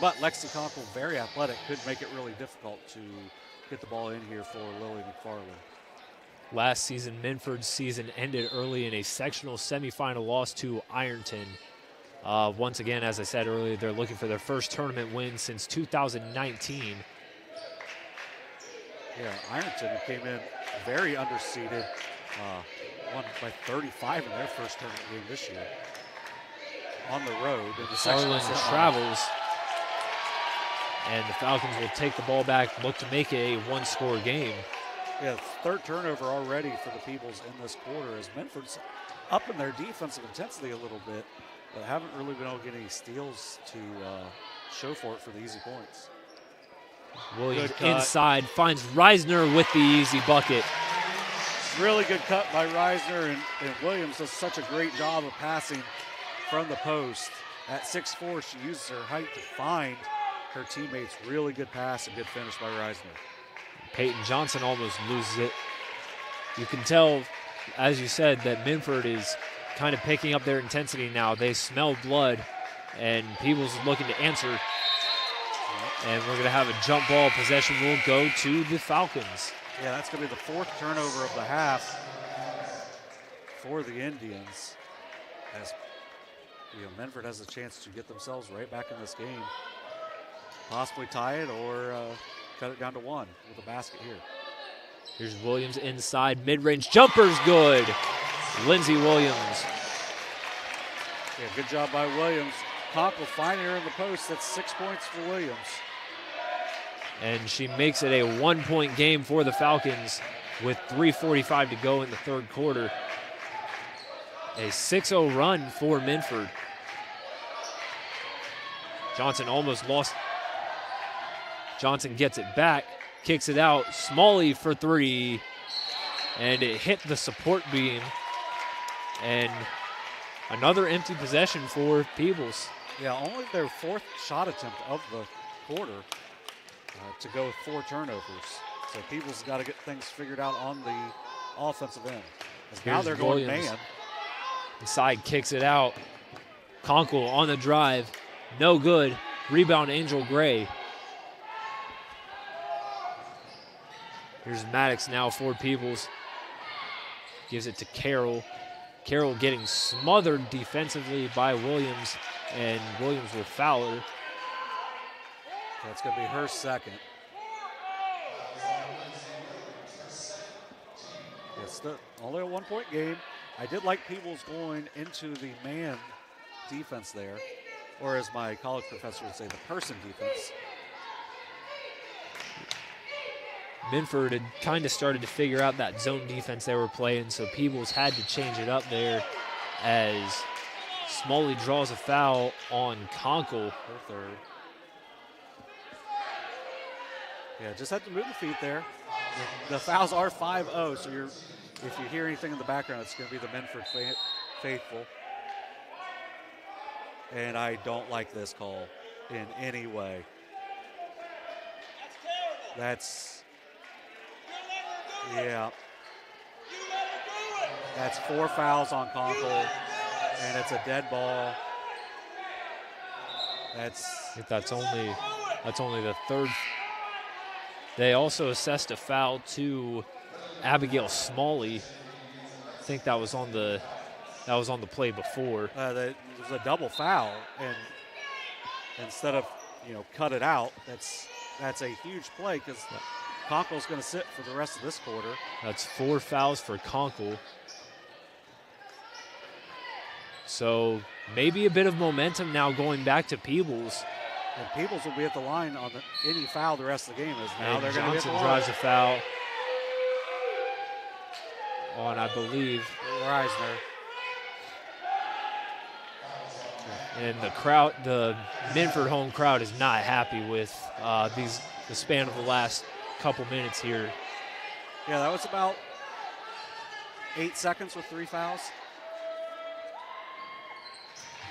But Lexi Conkle, very athletic, could make it really difficult to get the ball in here for Lily McFarland. Last season, Minford's season ended early in a sectional semifinal loss to Ironton. Once again, as I said earlier, they're looking for their first tournament win since 2019. Yeah, Ironton came in very underseeded, won by 35 in their first tournament game this year. On the road. Harlan travels, and the Falcons will take the ball back, look to make it a one-score game. Yeah, third turnover already for the Peebles in this quarter as Minford's up in their defensive intensity a little bit, but haven't really been able to get any steals to show for it for the easy points. Williams inside, finds Reisner with the easy bucket. Really good cut by Reisner, and Williams does such a great job of passing from the post. At 6'4", she uses her height to find her teammates. Really good pass and good finish by Reisner. Peyton Johnson almost loses it. You can tell, as you said, that Minford is kind of picking up their intensity now. They smell blood, and Peebles is looking to answer. And we're going to have a jump ball possession will go to the Falcons. Yeah, that's going to be the 4th turnover of the half for the Indians. As Minford has a chance to get themselves right back in this game. Possibly tie it or cut it down to 1 with a basket here. Here's Williams inside, mid-range jumper's good. Lindsey Williams. Yeah, good job by Williams. Conkle finding her in the post. That's 6 points for Williams. And she makes it a 1-point game for the Falcons with 3:45 to go in the third quarter. A 6-0 run for Minford. Johnson almost lost Johnson gets it back, kicks it out. Smalley for three, and it hit the support beam. And another empty possession for Peebles. Yeah, only their 4th shot attempt of the quarter to go with 4 turnovers. So Peebles has got to get things figured out on the offensive end. Now they're going man. Inside kicks it out. Conkle on the drive. No good. Rebound Angel Gray. Here's Maddox now for Peebles. Gives it to Carroll. Carroll getting smothered defensively by Williams, and Williams will foul her. That's going to be her second. It's only a 1-point game. I did like Peebles going into the man defense there, or as my college professor would say, the person defense. Minford had kind of started to figure out that zone defense they were playing, so Peebles had to change it up there as Smalley draws a foul on Conkle. Her third. Yeah, just had to move the feet there. The fouls are 5-0, so if you hear anything in the background, it's going to be the Minford faithful. And I don't like this call in any way. Yeah. That's 4 fouls on Conkle, and it's a dead ball. That's only the third. They also assessed a foul to Abigail Smalley. I think that was on the play before. It was a double foul, and instead of cut it out, that's a huge play because Conkle's going to sit for the rest of this quarter. That's 4 fouls for Conkle. So maybe a bit of momentum now going back to Peebles. And Peebles will be at the line on any foul the rest of the game. Now and they're going to get the line. drives a foul on, I believe, Reisner. And the Minford home crowd is not happy with the span of the last couple minutes here. Yeah, that was about 8 seconds with 3 fouls.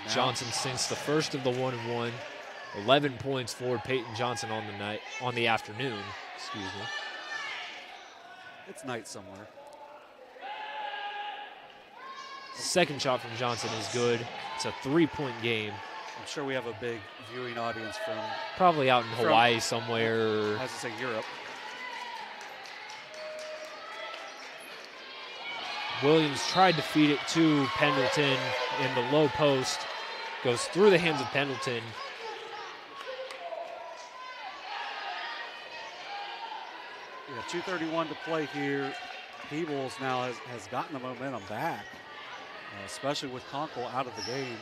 Now. Johnson sinks the first of the 1-1. 11 points for Peyton Johnson on the afternoon. Excuse me. It's night somewhere. Second shot from Johnson is good. It's a 3-point game. I'm sure we have a big viewing audience from probably out in Hawaii somewhere. I was to say Europe. Williams tried to feed it to Pendleton in the low post. Goes through the hands of Pendleton. Yeah, 2:31 to play here. Peebles now has gotten the momentum back, especially with Conkle out of the game.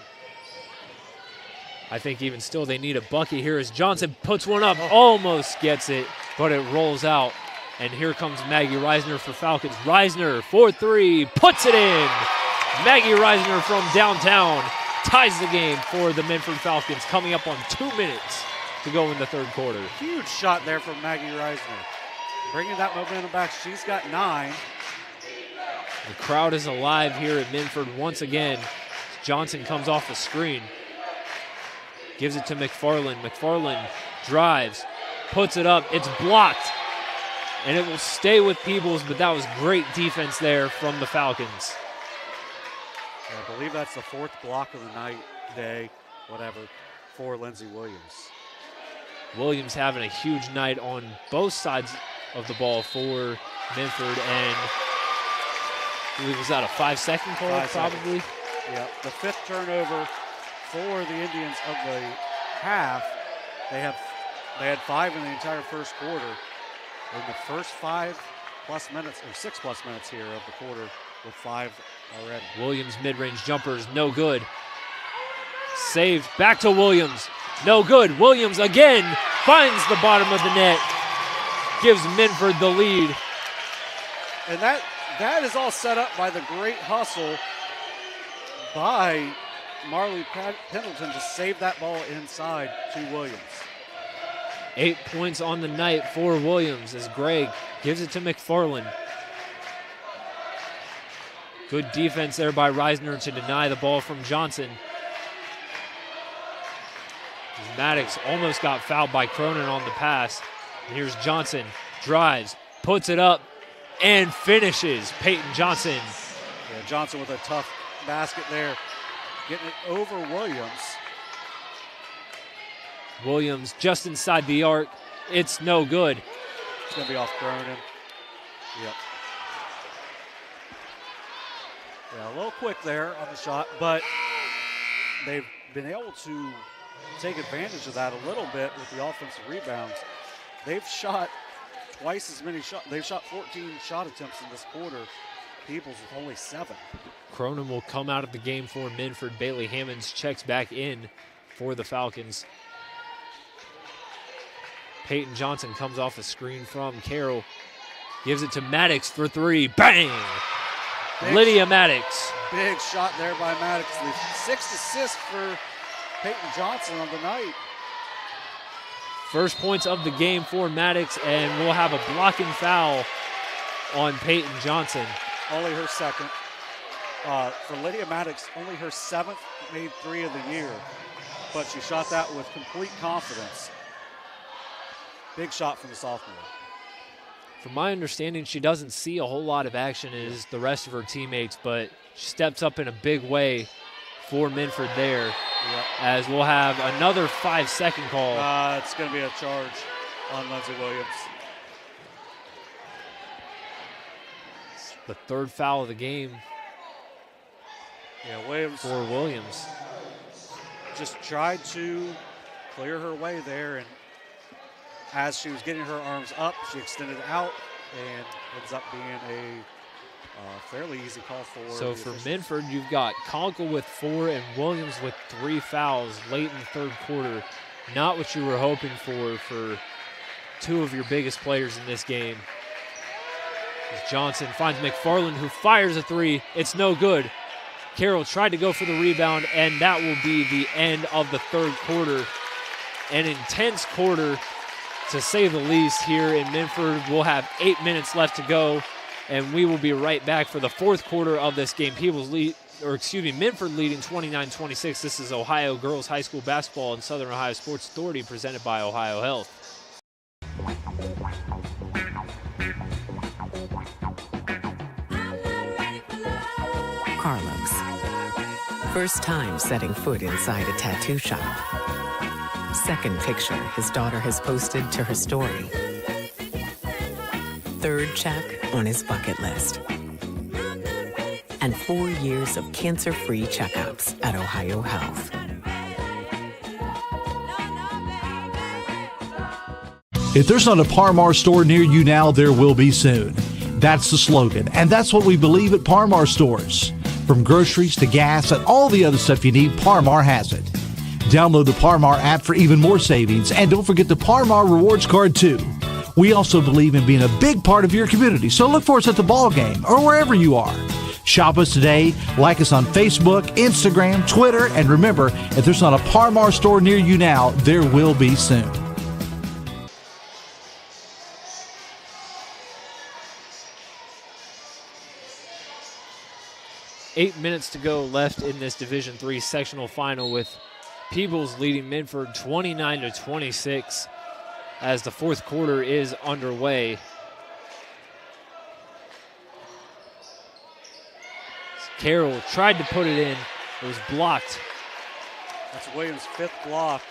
I think even still they need a bucket here as Johnson puts one up, almost gets it, but it rolls out. And here comes Maggie Reisner for Falcons. Reisner for 3, puts it in. Maggie Reisner from downtown ties the game for the Minford Falcons, coming up on 2 minutes to go in the third quarter. Huge shot there from Maggie Reisner. Bringing that momentum back. She's got 9. The crowd is alive here at Minford once again. Johnson comes off the screen. Gives it to McFarland. McFarland drives, puts it up. It's blocked. And it will stay with Peebles, but that was great defense there from the Falcons. I believe that's the 4th block of the night, day, whatever, for Lindsey Williams. Williams having a huge night on both sides of the ball for Minford, and I believe was that a 5-second call, probably? Yeah, the 5th turnover for the Indians of the half. They had 5 in the entire first quarter. In the first 5+ minutes, or 6+ minutes here of the quarter, with 5 already. Williams mid-range jumpers, no good. Saved, back to Williams, no good. Williams again finds the bottom of the net, gives Minford the lead. And that is all set up by the great hustle by Marley Pendleton to save that ball inside to Williams. 8 points on the night for Williams as Gregg gives it to McFarland. Good defense there by Reisner to deny the ball from Johnson. Maddox almost got fouled by Cronin on the pass. And here's Johnson, drives, puts it up, and finishes. Peyton Johnson. Yeah, Johnson with a tough basket there, getting it over Williams. Williams just inside the arc. It's no good. It's going to be off Cronin. Yep. Yeah, a little quick there on the shot, but they've been able to take advantage of that a little bit with the offensive rebounds. They've shot twice as many shots. They've shot 14 shot attempts in this quarter. Peebles with only 7. Cronin will come out of the game for Minford. Bailey Hammonds checks back in for the Falcons. Peyton Johnson comes off a screen from Carroll. Gives it to Maddox for 3. Bang! Lydia Maddox. Big shot there by Maddox. The 6th assist for Peyton Johnson on the night. First points of the game for Maddox, and we'll have a blocking foul on Peyton Johnson. Only her second. For Lydia Maddox, only her 7th made 3 of the year, but she shot that with complete confidence. Big shot from the sophomore. From my understanding, she doesn't see a whole lot of action as the rest of her teammates, but she steps up in a big way for Minford there. Yep. As we'll have another 5-second call. It's going to be a charge on Lindsey Williams. The 3rd foul of the game. Yeah, Williams for Williams. Just tried to clear her way there, and as she was getting her arms up, she extended out and ends up being a fairly easy call for. So for Minford, you've got Conkle with 4 and Williams with 3 fouls late in the 3rd quarter. Not what you were hoping for 2 of your biggest players in this game. As Johnson finds McFarland, who fires a 3. It's no good. Carroll tried to go for the rebound, and that will be the end of the 3rd quarter. An intense quarter, to say the least, here in Minford. We'll have 8 minutes left to go, and we will be right back for the 4th quarter of this game. Minford leading 29-26. This is Ohio Girls High School Basketball and Southern Ohio Sports Authority, presented by OhioHealth. Carlos. First time setting foot inside a tattoo shop. Second picture his daughter has posted to her story. Third check on his bucket list. And 4 years of cancer-free checkups at OhioHealth. If there's not a Par-Mar store near you now, there will be soon. That's the slogan, and that's what we believe at Par-Mar stores. From groceries to gas and all the other stuff you need, Par-Mar has it. Download the Par-Mar app for even more savings, and don't forget the Par-Mar Rewards Card too. We also believe in being a big part of your community, so look for us at the ball game or wherever you are. Shop us today, like us on Facebook, Instagram, Twitter, and remember, if there's not a Par-Mar store near you now, there will be soon. Eight minutes to go left in this Division III sectional final, with Peebles leading Minford 29-26 as the 4th quarter is underway. Carroll tried to put it in. It was blocked. That's Williams' 5th block.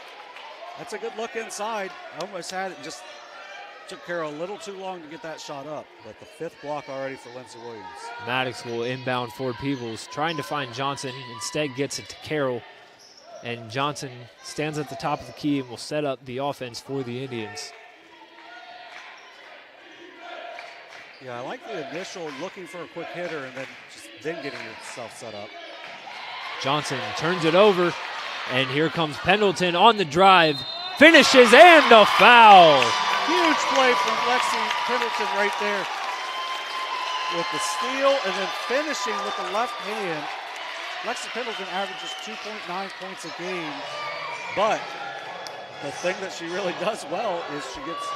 That's a good look inside. Almost had it. Just took Carroll a little too long to get that shot up. But the 5th block already for Lindsey Williams. Maddox will inbound for Peebles, trying to find Johnson. Instead gets it to Carroll. And Johnson stands at the top of the key and will set up the offense for the Indians. Yeah, I like the initial looking for a quick hitter and then getting yourself set up. Johnson turns it over, and here comes Pendleton on the drive. Finishes, and a foul. Huge play from Lexi Pendleton right there with the steal and then finishing with the left hand. Lexi Pendleton averages 2.9 points a game, but the thing that she really does well is she gets,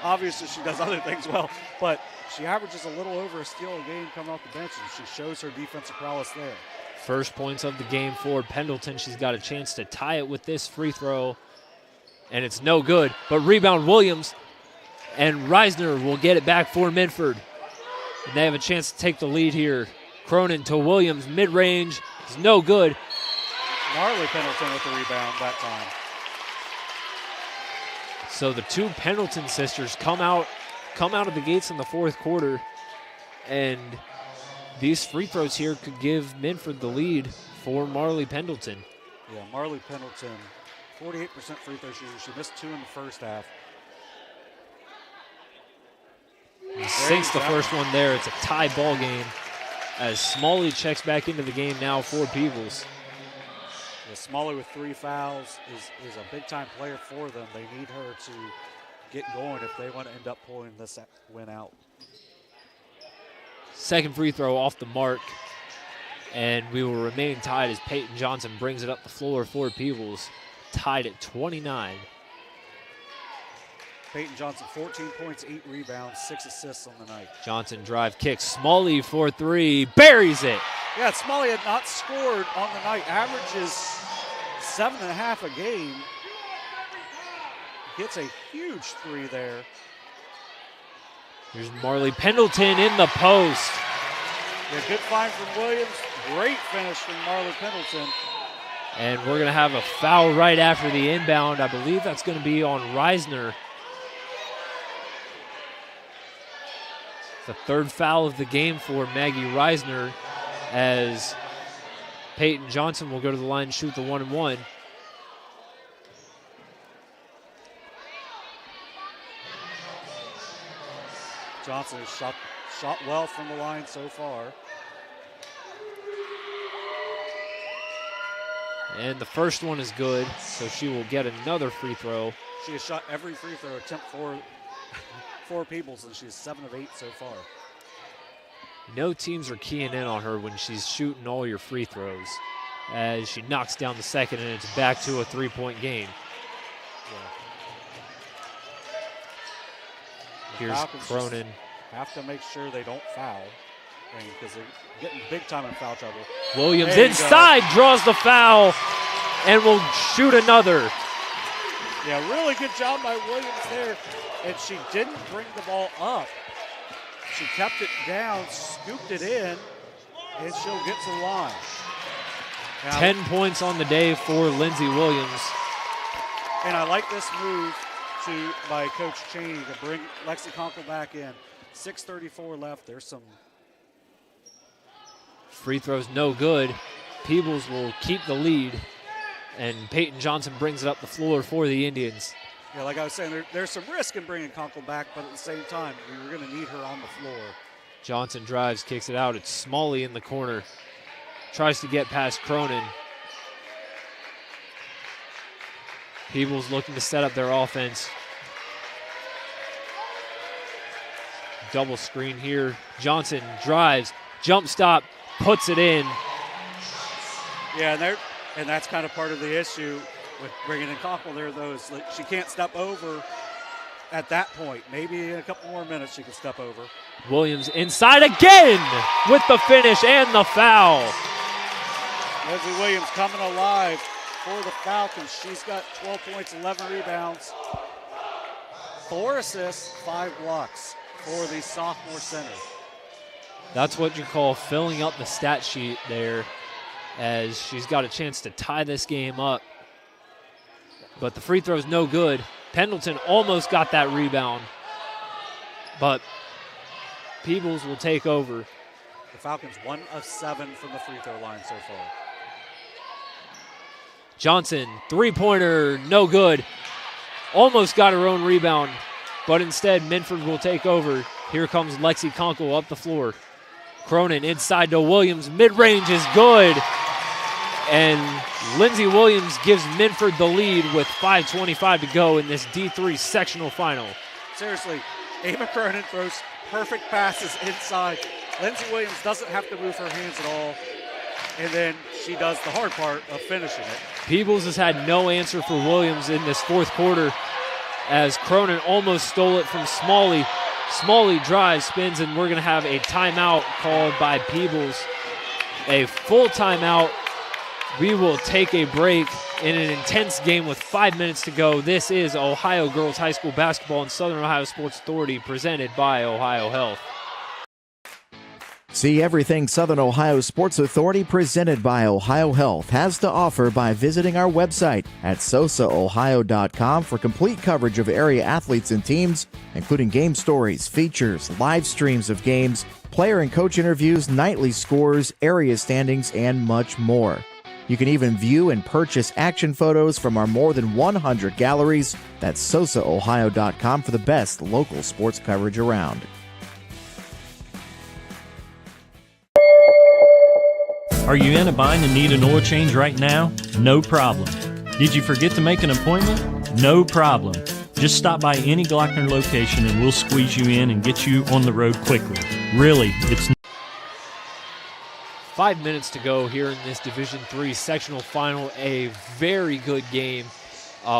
obviously she does other things well, but she averages a little over a steal a game coming off the bench, and she shows her defensive prowess there. First points of the game for Pendleton. She's got a chance to tie it with this free throw, and it's no good. But rebound Williams, and Reisner will get it back for Minford. And they have a chance to take the lead here. Cronin to Williams, mid-range, is no good. Marley Pendleton with the rebound that time. So the two Pendleton sisters come out of the gates in the fourth quarter, and these free throws here could give Minford the lead for Marley Pendleton. Yeah, Marley Pendleton, 48% free throw shooter. She missed 2 in the first half. Sinks the first one there. It's a tie ball game as Smalley checks back into the game now for Peebles. Yeah, Smalley with 3 fouls is a big-time player for them. They need her to get going if they want to end up pulling this win out. Second free throw off the mark, and we will remain tied as Peyton Johnson brings it up the floor for Peebles, tied at 29. Peyton Johnson, 14 points, 8 rebounds, 6 assists on the night. Johnson drive kicks, Smalley for 3, buries it. Yeah, Smalley had not scored on the night, averages 7.5 a game. Gets a huge 3 there. Here's Marley Pendleton in the post. Yeah, good find from Williams. Great finish from Marley Pendleton. And we're going to have a foul right after the inbound. I believe that's going to be on Reisner. The third foul of the game for Maggie Reisner, as Peyton Johnson will go to the line and shoot the 1-and-1. Johnson has shot well from the line so far. And the first one is good, so she will get another free throw. She has shot every free throw attempt for Peebles, and she's 7 of 8 so far. No teams are keying in on her when she's shooting all your free throws, as she knocks down the second, and it's back to a 3-point game. Yeah. Here's Cronin. Have to make sure they don't foul, because they're getting big time in foul trouble. Williams inside draws the foul and will shoot another. Yeah, really good job by Williams there, and she didn't bring the ball up. She kept it down, scooped it in, and she'll get to the line. Now, 10 points on the day for Lindsey Williams. And I like this move by Coach Cheney to bring Lexi Conkle back in. 6:34 left. There's some free throws, no good. Peebles will keep the lead, and Peyton Johnson brings it up the floor for the Indians. Yeah, like I was saying, there's some risk in bringing Conkle back, but at the same time, we were going to need her on the floor. Johnson drives, kicks it out. It's Smalley in the corner. Tries to get past Cronin. Peebles looking to set up their offense. Double screen here. Johnson drives, jump stop, puts it in. Yeah, and that's kind of part of the issue with bringing in Conkle there, though, is like she can't step over at that point. Maybe in a couple more minutes she can step over. Williams inside again with the finish and the foul. Leslie Williams coming alive for the Falcons. She's got 12 points, 11 rebounds, 4 assists, 5 blocks for the sophomore center. That's what you call filling up the stat sheet there, as she's got a chance to tie this game up. But the free throw's no good. Pendleton almost got that rebound, but Peebles will take over. The Falcons 1 of 7 from the free throw line so far. Johnson, three-pointer, no good. Almost got her own rebound, but instead Minford will take over. Here comes Lexi Conkle up the floor. Cronin inside to Williams. Mid-range is good. And Lindsey Williams gives Minford the lead with 5:25 to go in this D3 sectional final. Seriously, Ava Cronin throws perfect passes inside. Lindsey Williams doesn't have to move her hands at all. and then she does the hard part of finishing it. Peebles has had no answer for Williams in this fourth quarter as Cronin almost stole it from Smalley. Smalley drives, spins, and we're going to have a timeout called by Peebles. A full timeout. We will take a break in an intense game with 5 minutes to go. This is Ohio Girls High School Basketball and Southern Ohio Sports Authority presented by OhioHealth. See everything Southern Ohio Sports Authority presented by OhioHealth has to offer by visiting our website at SOSAOhio.com for complete coverage of area athletes and teams, including game stories, features, live streams of games, player and coach interviews, nightly scores, area standings, and much more. You can even view and purchase action photos from our more than 100 galleries. That's SOSAOhio.com for the best local sports coverage around. Are you in a bind and need an oil change right now? No problem. Did you forget to make an appointment? No problem. Just stop by any Glockner location and we'll squeeze you in and get you on the road quickly. Really, it's 5 minutes to go here in this Division III sectional final. A very good game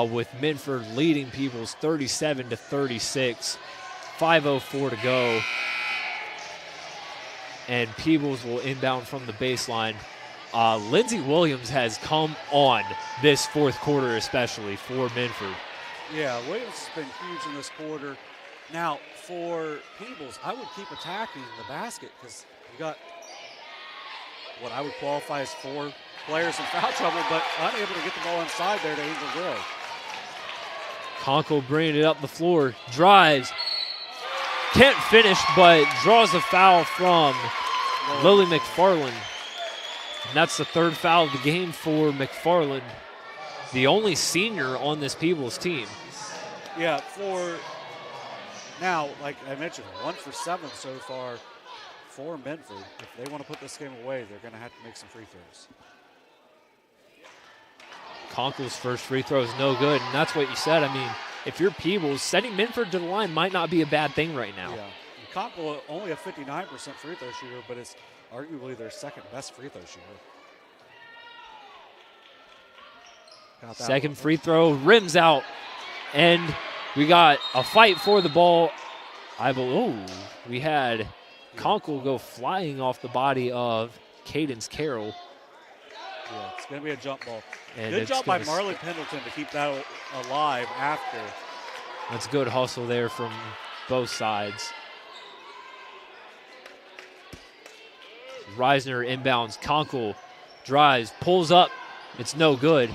with Minford leading Peebles 37-36. 5:04 to go. And Peebles will inbound from the baseline. Lindsey Williams has come on this fourth quarter, especially for Minford. Yeah, Williams has been huge in this quarter. Now, for Peebles, I would keep attacking the basket because you got what I would qualify as 4 players in foul trouble, but unable to get the ball inside there to Angel Gray. Conkle bringing it up the floor, drives. Can't finish, but draws a foul from Lily McFarland. And that's the third foul of the game for McFarland, the only senior on this Peebles team. Yeah, for now, like I mentioned, 1 for 7 so far for Minford. If they want to put this game away, they're going to have to make some free throws. Conkle's first free throw is no good, and that's what you said. I mean, if you're Peebles, sending Minford to the line might not be a bad thing right now. Yeah. Conkle only a 59% free throw shooter, but it's arguably their second best free throw shooter. Second free throw, rims out, and we got a fight for the ball. We had Conkle go flying off the body of Cadence Carroll. Yeah, it's going to be a jump ball. And good job by Marley Pendleton to keep that alive after. That's good hustle there from both sides. Reisner inbounds. Conkle drives, pulls up. It's no good.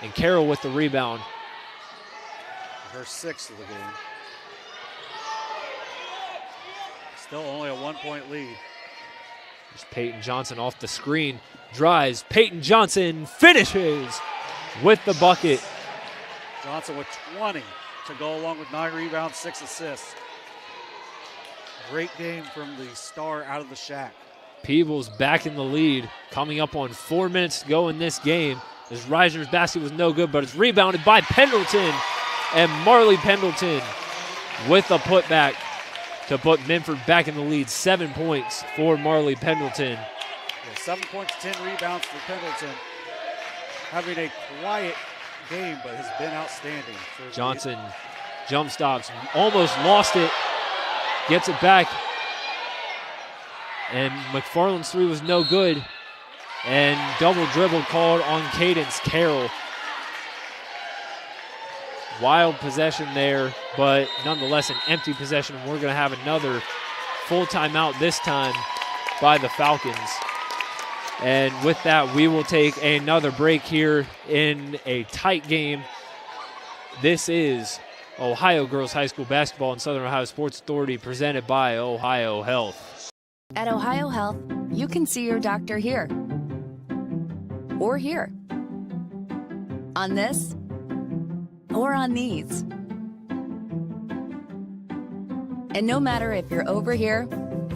And Carroll with the rebound. Her 6th of the game. Still only a 1-point lead. There's Peyton Johnson off the screen. Drives. Peyton Johnson finishes with the bucket. Johnson with 20 to go along with 9 rebounds, 6 assists. Great game from the star out of the shack. Peebles back in the lead, coming up on 4 minutes to go in this game. As Reisner's basket was no good, but it's rebounded by Pendleton. And Marley Pendleton with a putback to put Minford back in the lead. 7 points for Marley Pendleton. Yeah, 7 points, 10 rebounds for Pendleton. Having a quiet game, but has been outstanding. For Johnson jump stops, almost lost it, gets it back. And McFarland's 3 was no good. And double dribble called on Cadence Carroll. Wild possession there, but nonetheless an empty possession. We're going to have another full timeout this time by the Falcons. And with that, we will take another break here in a tight game. This is Ohio Girls High School Basketball and Southern Ohio Sports Authority presented by OhioHealth. At OhioHealth, you can see your doctor here or here, on this or on these. And no matter if you're over here,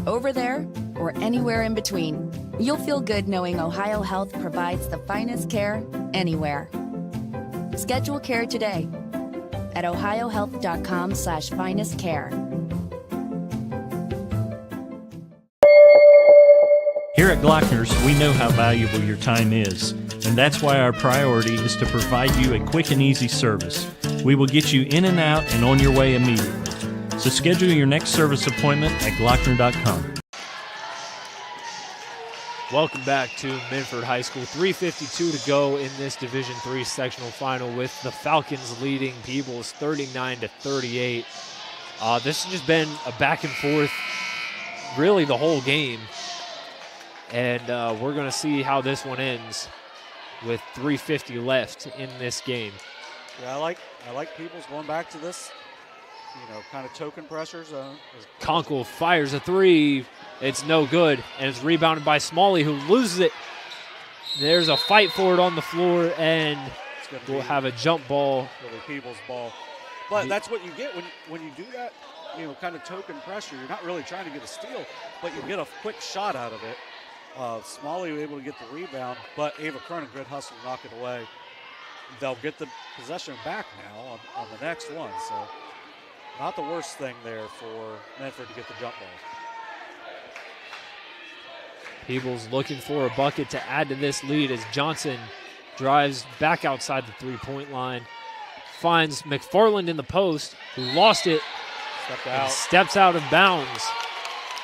over there, or anywhere in between, you'll feel good knowing OhioHealth provides the finest care anywhere. Schedule care today at ohiohealth.com/finestcare. Here at Glockner's, we know how valuable your time is, and that's why our priority is to provide you a quick and easy service. We will get you in and out and on your way immediately. So schedule your next service appointment at Glockner.com. Welcome back to Minford High School. 3:52 to go in this Division III sectional final with the Falcons leading Peebles 39-38. This has just been a back and forth really the whole game. And we're going to see how this one ends with 3:50 left in this game. Yeah, I like Peebles going back to this, kind of token pressure zone. Conkle fires a three. It's no good, and it's rebounded by Smalley, who loses it. There's a fight for it on the floor, and we'll have a jump ball. Really Peebles' ball. But that's what you get when you do that, kind of token pressure. You're not really trying to get a steal, but you get a quick shot out of it. Smalley was able to get the rebound, but Ava Cronin, good hustle to knock it away. They'll get the possession back now on the next one, so not the worst thing there for Minford to get the jump ball. Peebles looking for a bucket to add to this lead as Johnson drives back outside the three-point line, finds McFarland in the post, who lost it, and steps out of bounds.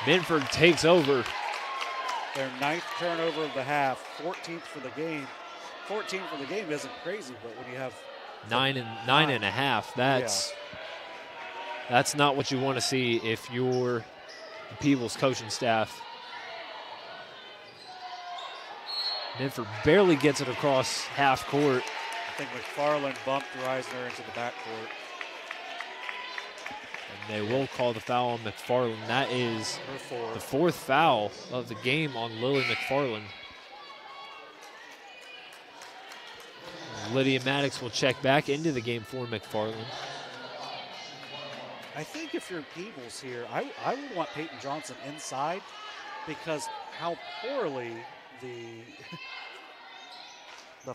Minford takes over. Their 9th turnover of the half, 14th for the game. 14 for the game isn't crazy, but when you have nine and a half, that's not what you want to see if you're the Peebles coaching staff. Minford barely gets it across half court. I think McFarland bumped Reisner into the backcourt. They will call the foul on McFarland. That is the 4th foul of the game on Lily McFarland. Lydia Maddox will check back into the game for McFarland. I think if you're Peebles here, I would want Peyton Johnson inside because how poorly the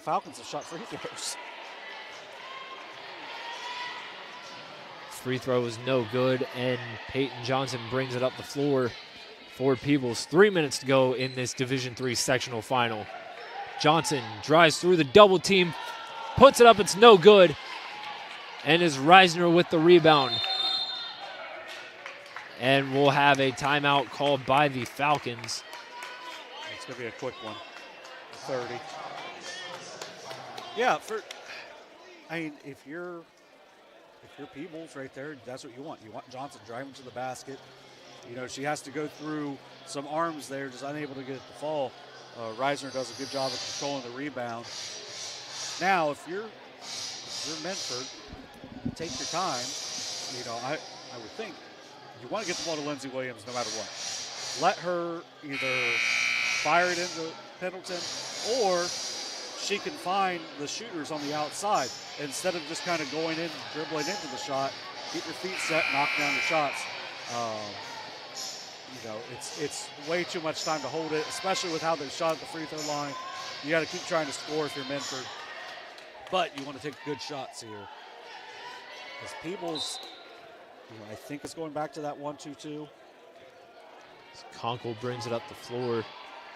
Falcons have shot free throws. Free throw is no good, and Peyton Johnson brings it up the floor for Peebles. 3 minutes to go in this Division III sectional final. Johnson drives through the double team, puts it up, it's no good, and is Reisner with the rebound. And we'll have a timeout called by the Falcons. It's going to be a quick one, 30. Yeah, if you're Peebles right there, that's what you want. You want Johnson driving to the basket. She has to go through some arms there, just unable to get it to fall. Reisner does a good job of controlling the rebound. Now, if you're Minford, take your time. I would think you want to get the ball to Lindsay Williams no matter what. Let her either fire it into Pendleton or she can find the shooters on the outside. Instead of just kind of going in, dribbling into the shot, get your feet set, knock down the shots. It's way too much time to hold it, especially with how they shot at the free throw line. You got to keep trying to score if you're Minford. But you want to take good shots here. Because Peebles, I think it's going back to that 1-2-2. Conkle brings it up the floor.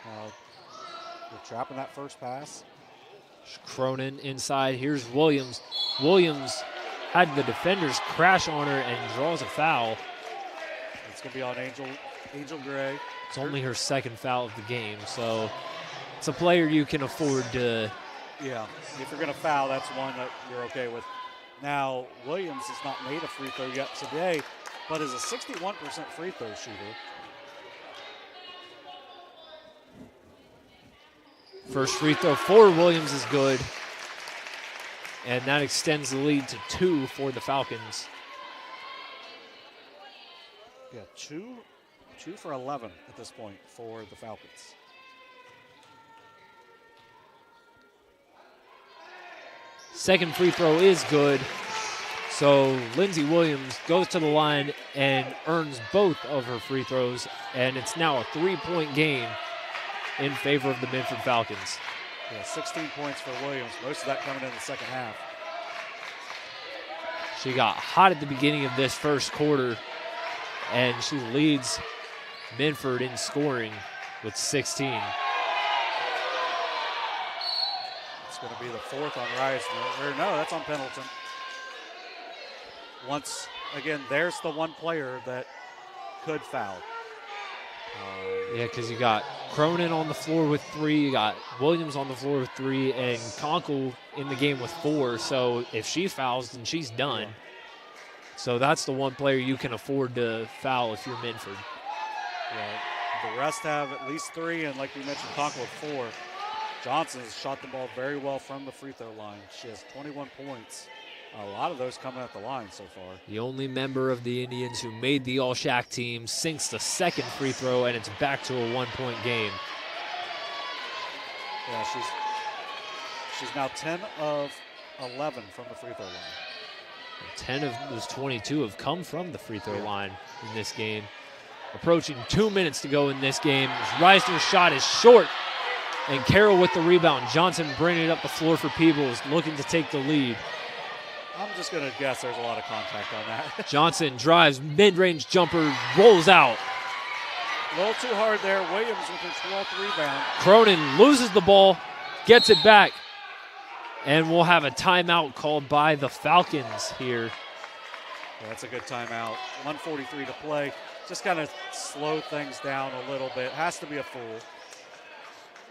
They're trapping that first pass. Cronin inside. Here's Williams. Williams had the defenders crash on her and draws a foul. It's going to be on Angel Gray. It's only her 2nd foul of the game, so it's a player you can afford to. Yeah, if you're going to foul, that's one that you're okay with. Now, Williams has not made a free throw yet today, but is a 61% free throw shooter. First free throw for Williams is good, and that extends the lead to 2 for the Falcons. Yeah, two for 11 at this point for the Falcons. Second free throw is good, so Lindsay Williams goes to the line and earns both of her free throws, and it's now a 3-point game in favor of the Minford Falcons. Yeah, 16 points for Williams, most of that coming in the second half. She got hot at the beginning of this first quarter, and she leads Minford in scoring. with 16. It's going to be the fourth on Reisner. Or no, that's on Pendleton. Once again, there's the one player that could foul. Yeah, because you got Cronin on the floor with 3, you got Williams on the floor with 3, and Conkle in the game with 4. So if she fouls, then she's done. Yeah. So that's the one player you can afford to foul if you're Minford. Yeah, the rest have at least 3, and like we mentioned, Conkle with 4. Johnson has shot the ball very well from the free throw line. She has 21 points. A lot of those coming at the line so far. The only member of the Indians who made the All-Shack team sinks the second free throw, and it's back to a 1-point game. Yeah, she's now 10 of 11 from the free throw line. 10 of those 22 have come from the free throw line in this game. Approaching 2 minutes to go in this game. Reisner's shot is short, and Carroll with the rebound. Johnson bringing it up the floor for Peebles, looking to take the lead. I'm just going to guess there's a lot of contact on that. Johnson drives, mid-range jumper, rolls out. A little too hard there. Williams with her 12th rebound. Cronin loses the ball, gets it back, and we'll have a timeout called by the Falcons here. Yeah, that's a good timeout. 1:43 to play. Just kind of slow things down a little bit. Has to be a full.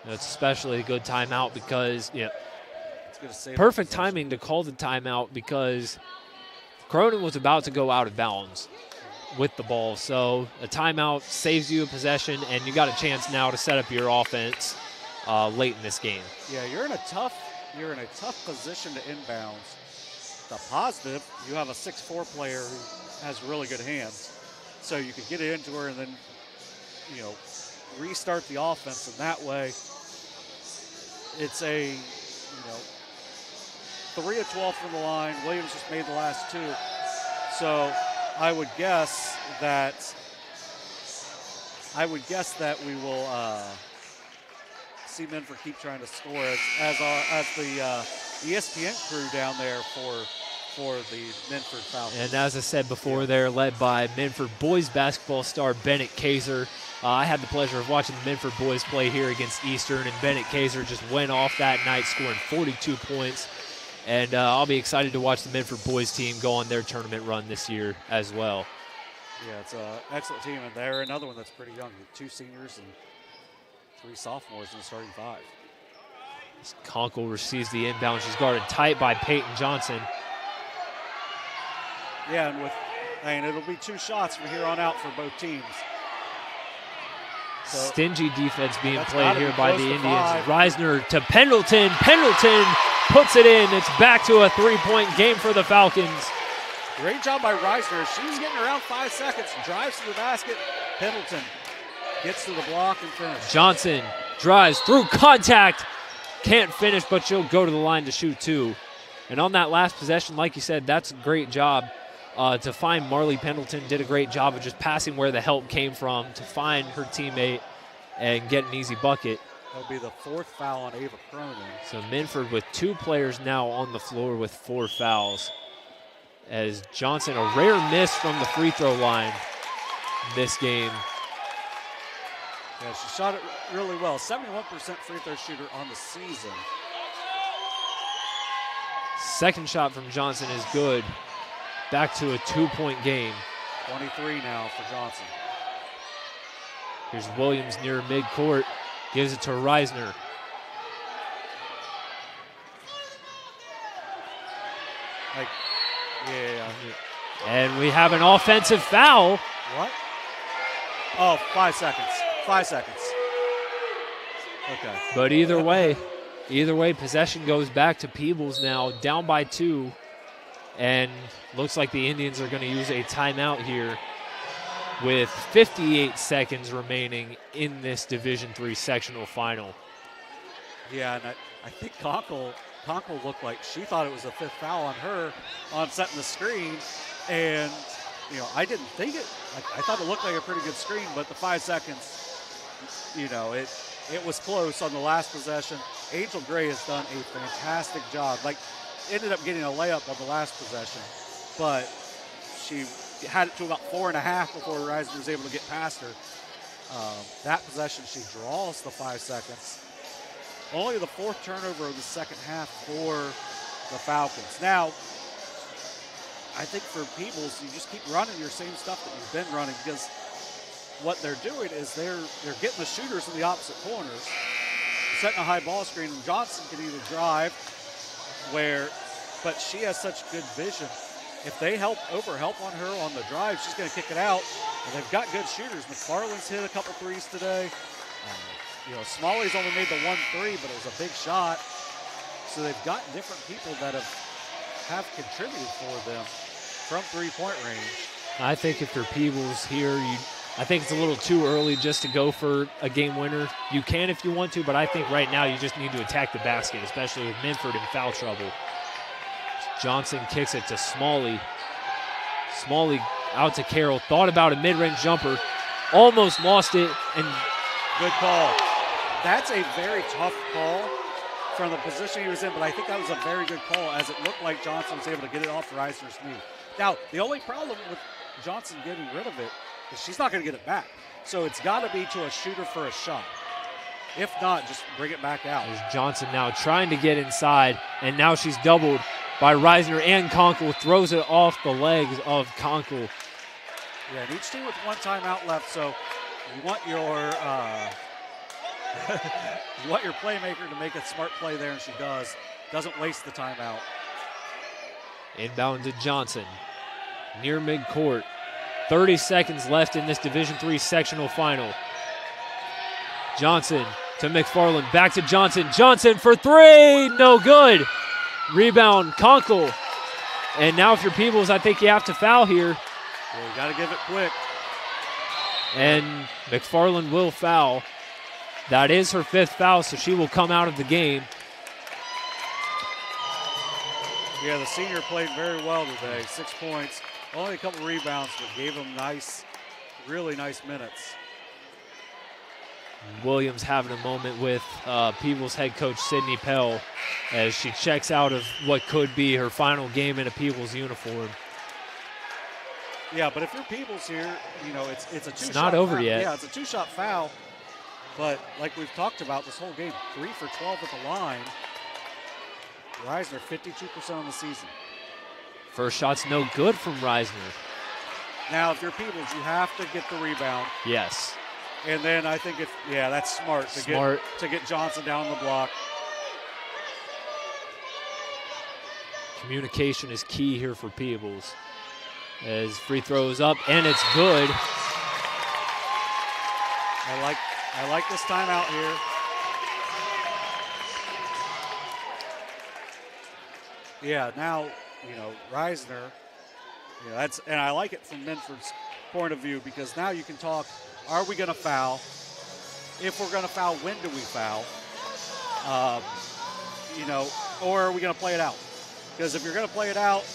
That's especially a good timeout because, It's gonna save perfect timing to call the timeout because Cronin was about to go out of bounds with the ball. So a timeout saves you a possession, and you got a chance now to set up your offense late in this game. Yeah, you're in a tough position to inbounds. The positive, you have a 6'4" player who has really good hands. So you could get it into her and then, restart the offense. And that way, it's a, 3 of 12 from the line. Williams just made the last 2. So I would guess that we will see Minford keep trying to score as the ESPN crew down there for the Minford Falcons. And as I said before, they're led by Minford boys basketball star Bennett Kaiser. I had the pleasure of watching the Minford boys play here against Eastern, and Bennett Kaiser just went off that night, scoring 42 points. And I'll be excited to watch the Minford boys team go on their tournament run this year as well. Yeah, it's an excellent team, and they're another one that's pretty young. 2 seniors and 3 sophomores in the starting 5. Conkle receives the inbound. She's guarded tight by Peyton Johnson. Yeah, and it'll be 2 shots from here on out for both teams. So, stingy defense being played here be by close the to Indians. 5. Reisner to Pendleton. Pendleton puts it in. It's back to a 3-point game for the Falcons. Great job by Reisner. She's getting around 5 seconds. Drives to the basket. Pendleton gets to the block and finishes. Johnson drives through contact. Can't finish, but she'll go to the line to shoot 2. And on that last possession, like you said, that's a great job to find Marley Pendleton. Did a great job of just passing where the help came from to find her teammate and get an easy bucket. That'll be the 4th foul on Ava Cronin. So Minford with 2 players now on the floor with 4 fouls. As Johnson, a rare miss from the free throw line this game. Yeah, she shot it really well. 71% free throw shooter on the season. Second shot from Johnson is good. Back to a 2-point game. 23 now for Johnson. Here's Williams near midcourt. Gives it to Reisner. Yeah. And we have an offensive foul. What? Oh, 5 seconds. 5 seconds. Okay. But either way, possession goes back to Peebles now, down by 2. And looks like the Indians are going to use a timeout here with 58 seconds remaining in this Division III sectional final. Yeah, and I think Conkle looked like she thought it was a 5th foul on her on setting the screen. And, I didn't think it. I thought it looked like a pretty good screen, but the 5 seconds, it was close on the last possession. Angel Gray has done a fantastic job. Ended up getting a layup on the last possession, but she had it to about 4.5 before Reisner was able to get past her. That possession, she draws the 5 seconds. Only the 4th turnover of the second half for the Falcons. Now, I think for Peebles, you just keep running your same stuff that you've been running, because what they're doing is they're getting the shooters in the opposite corners, setting a high ball screen, and Johnson can either drive but she has such good vision. If they help on her on the drive, she's going to kick it out, and they've got good shooters. McFarland's hit a couple threes today. Smalley's only made the 1 3, but it was a big shot. So they've got different people that have contributed for them from 3-point range. I think if you're Peebles here, I think it's a little too early just to go for a game winner. You can if you want to, but I think right now you just need to attack the basket, especially with Minford in foul trouble. Johnson kicks it to Smalley. Smalley out to Carroll. Thought about a mid-range jumper. Almost lost it. And good call. That's a very tough call from the position he was in, but I think that was a very good call, as it looked like Johnson was able to get it off Reisner's knee. Now, the only problem with Johnson getting rid of it is she's not going to get it back. So it's got to be to a shooter for a shot. If not, just bring it back out. There's Johnson now trying to get inside, and now she's doubled by Reisner and Conkle. Throws it off the legs of Conkle. Yeah, and each team with 1 timeout left, so you want your you want your playmaker to make a smart play there, and she does. Doesn't waste the timeout. Inbound to Johnson. Near midcourt. 30 seconds left in this Division III sectional final. Johnson to McFarland. Back to Johnson. Johnson for 3. No good. Rebound, Conkle. And now if you're Peebles, I think you have to foul here. Yeah, you got to give it quick. And McFarland will foul. That is her 5th foul, so she will come out of the game. Yeah, the senior played very well today. 6 points, only a couple rebounds, but gave them really nice minutes. Williams having a moment with Peebles head coach Sydney Pell as she checks out of what could be her final game in a Peebles uniform. Yeah, but if you're Peebles here, it's a 2-shot. It's not over foul. yet. Yeah, it's a 2-shot foul. But like we've talked about this whole game, 3 for 12 at the line. Reisner 52% on the season. First shot's no good from Reisner. Now, if you're Peebles, you have to get the rebound. Yes. And then I think that's smart to get Johnson down the block. Communication is key here for Peebles. As free throws up, and it's good. I like this timeout here. Yeah, now, Reisner, and I like it from Minford's point of view, because now you can talk, are we going to foul? If we're going to foul, when do we foul? Or are we going to play it out? Because if you're going to play it out,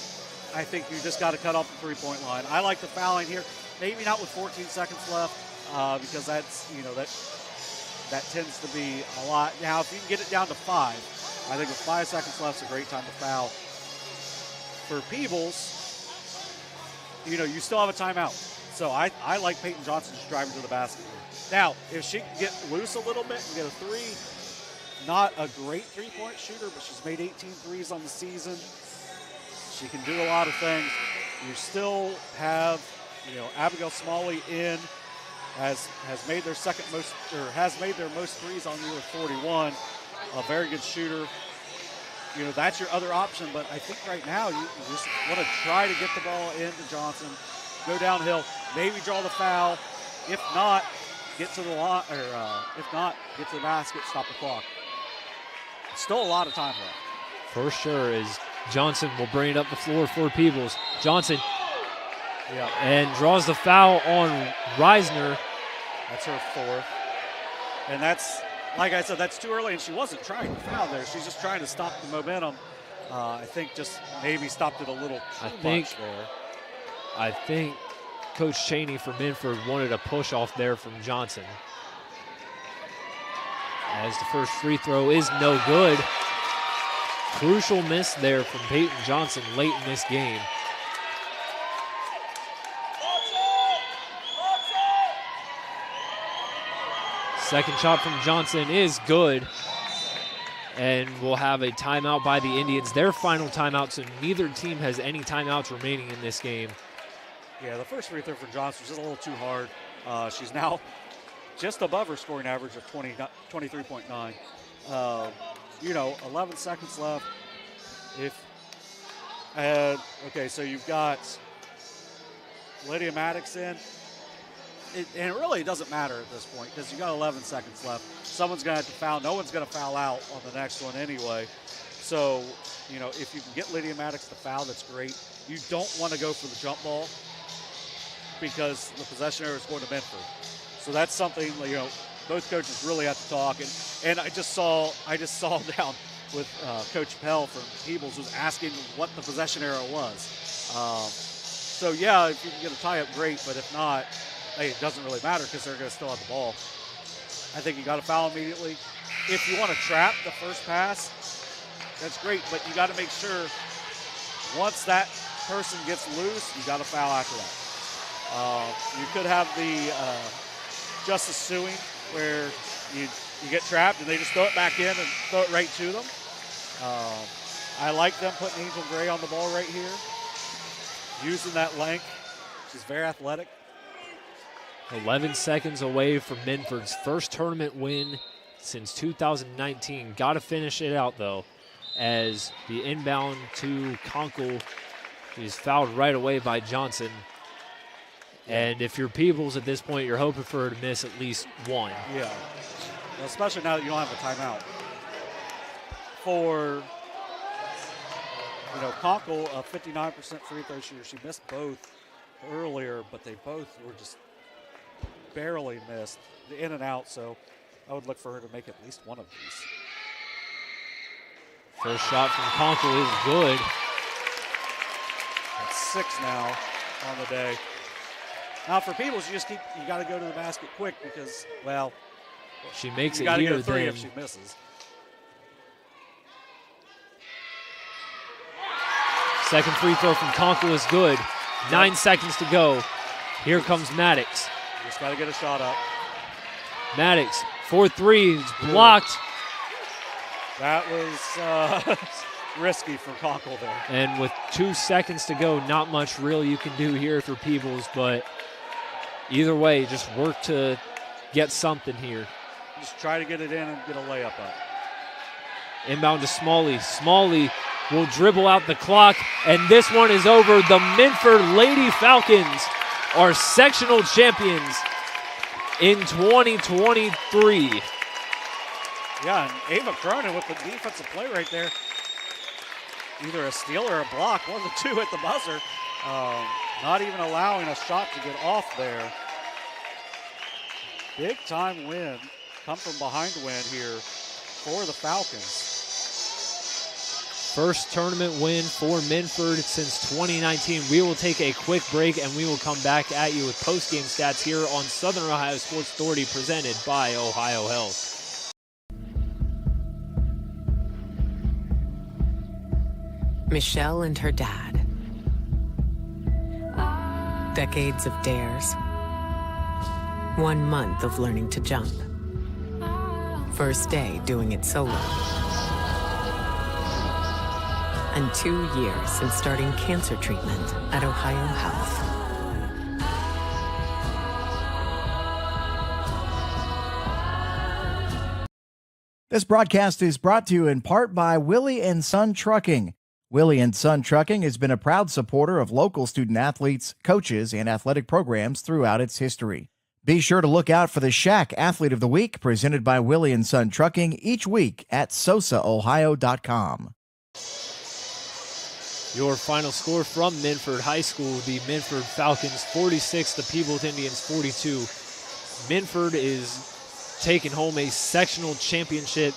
I think you just got to cut off the 3-point line. I like the fouling here, maybe not with 14 seconds left, because that's, that tends to be a lot. Now, if you can get it down to 5, I think with 5 seconds left, it's a great time to foul. For Peebles, you still have a timeout. So I like Peyton Johnson just driving to the basket. Now, if she can get loose a little bit and get a 3, not a great 3-point shooter, but she's made 18 threes on the season. She can do a lot of things. You still have, Abigail Smalley has made their most threes on you with 41. A very good shooter. That's your other option, but I think right now you just want to try to get the ball into Johnson, go downhill, maybe draw the foul. If not, get to the line, get to the basket, stop the clock. Still a lot of time left. For sure, as Johnson will bring it up the floor for Peebles. Johnson and draws the foul on Reisner. That's her 4th. And that's, like I said, that's too early, and she wasn't trying to foul there. She's just trying to stop the momentum. I think just maybe stopped it a little too much there. I think Coach Cheney from Minford wanted a push off there from Johnson. As the first free throw is no good. Crucial miss there from Peyton Johnson late in this game. Second shot from Johnson is good. And we'll have a timeout by the Indians. Their final timeout, so neither team has any timeouts remaining in this game. Yeah, the first free throw for Johnson was just a little too hard. She's now just above her scoring average of 23.9. 11 seconds left. Okay, so you've got Lydia Maddox in. And it really doesn't matter at this point because you got 11 seconds left. Someone's going to have to foul. No one's going to foul out on the next one anyway. So, if you can get Lydia Maddox to foul, that's great. You don't want to go for the jump ball because the possession area is going to Minford. So that's something, both coaches really have to talk. And I just saw down with Coach Pell from Peebles was asking what the possession area was. So, yeah, if you can get a tie-up, great. But if not, hey, it doesn't really matter because they're going to still have the ball. I think you got to foul immediately. If you want to trap the first pass, that's great, but you got to make sure once that person gets loose, you got to foul after that. You could have the justice suing where you get trapped and they just throw it back in and throw it right to them. I like them putting Angel Gray on the ball right here, using that length. She's very athletic. 11 seconds away from Minford's first tournament win since 2019. Got to finish it out, though, as the inbound to Conkle is fouled right away by Johnson. And if you're Peebles at this point, you're hoping for her to miss at least one. Yeah, especially now that you don't have a timeout. For, Conkle, a 59% free throw shooter. She missed both earlier, but they both were just barely missed, the in and out, so I would look for her to make at least one of these. First shot from Conkle is good. That's 6 now on the day. Now for Peebles, you got to go to the basket quick because, well, she makes you it got to here get a 3 then. if she misses. Second free throw from Conkle is good. 9 seconds to go. Here comes Maddox. Just got to get a shot up. Maddox, 4-3, is blocked. That was risky for Conkle there. And with 2 seconds to go, not much really you can do here for Peebles, but either way, just work to get something here. Just try to get it in and get a layup up. Inbound to Smalley. Smalley will dribble out the clock, and this one is over. The Minford Lady Falcons are sectional champions in 2023. Yeah, and Ava Cronin with the defensive play right there. Either a steal or a block, one of the two at the buzzer. Not even allowing a shot to get off there. Big time win, come from behind win here for the Falcons. First tournament win for Minford since 2019. We will take a quick break and we will come back at you with post-game stats here on Southern Ohio Sports Authority presented by OhioHealth. Michelle and her dad. Decades of dares. 1 month of learning to jump. First day doing it solo. And 2 years since starting cancer treatment at OhioHealth. This broadcast is brought to you in part by Willie & Son Trucking. Willie & Son Trucking has been a proud supporter of local student-athletes, coaches, and athletic programs throughout its history. Be sure to look out for the Shack Athlete of the Week presented by Willie & Son Trucking each week at SOSAOhio.com. Your final score from Minford High School, the Minford Falcons 46, the Peebles Indians 42. Minford is taking home a sectional championship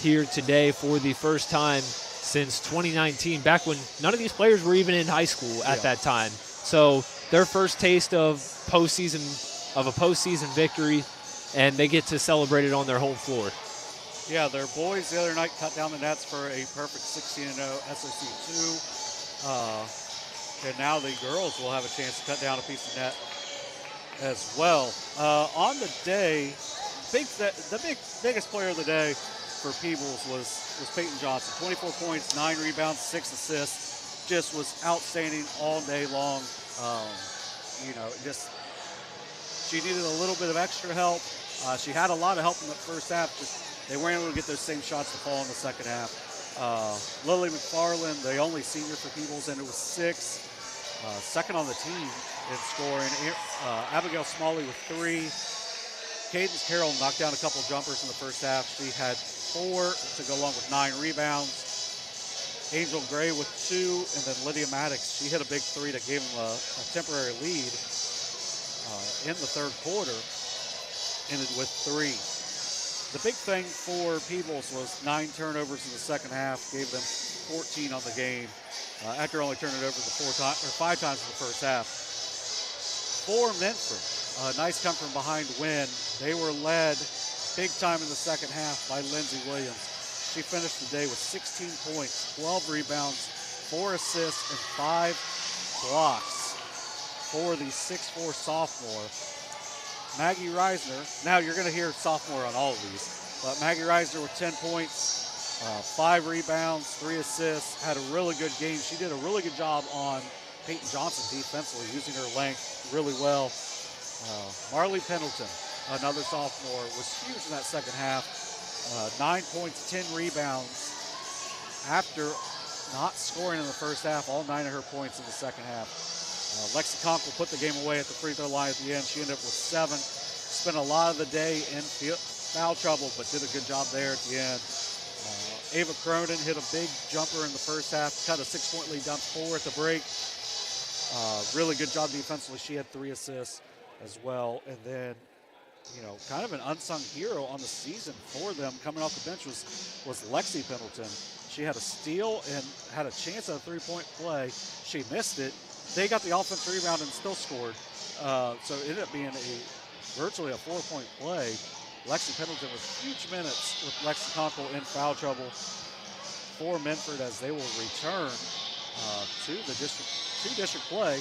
here today for the first time since 2019, back when none of these players were even in high school at that time. So their first taste of a postseason victory, and they get to celebrate it on their home floor. Yeah, their boys the other night cut down the nets for a perfect 16-0 SOC 2. And now the girls will have a chance to cut down a piece of net as well. On the day, biggest player of the day for Peebles was Peyton Johnson. 24 points, 9 rebounds, 6 assists. Just was outstanding all day long. She needed a little bit of extra help. She had a lot of help in the first half. Just they weren't able to get those same shots to fall in the second half. Lily McFarland, the only senior for Peebles, and it was 6. Second on the team in scoring. Abigail Smalley with 3. Cadence Carroll knocked down a couple jumpers in the first half. She had 4 to go along with 9 rebounds. Angel Gray with 2, and then Lydia Maddox, she hit a big 3 to give them a temporary lead in the third quarter, ended with 3. The big thing for Peebles was 9 turnovers in the second half, gave them 14 on the game after only turning it over 5 times in the first half. For Minford, a nice come from behind win. They were led big time in the second half by Lindsey Williams. She finished the day with 16 points, 12 rebounds, 4 assists, and 5 blocks for the 6'4 sophomore. Maggie Reisner, now you're going to hear sophomore on all of these, but Maggie Reisner with 10 points, 5 rebounds, 3 assists, had a really good game. She did a really good job on Peyton Johnson defensively, using her length really well. Marley Pendleton, another sophomore, was huge in that second half. 9 points, 10 rebounds. After not scoring in the first half, all 9 of her points in the second half. Lexi Conkle put the game away at the free throw line at the end. She ended up with 7. Spent a lot of the day in foul trouble, but did a good job there at the end. Ava Cronin hit a big jumper in the first half, cut a 6-point lead down to 4 at the break. Really good job defensively. She had 3 assists as well. And then, kind of an unsung hero on the season for them coming off the bench was Lexi Pendleton. She had a steal and had a chance at a 3-point play. She missed it. They got the offensive rebound and still scored. So it ended up being virtually a 4-point play. Lexi Pendleton with huge minutes with Lexi Conkle in foul trouble for Minford as they will return to district play.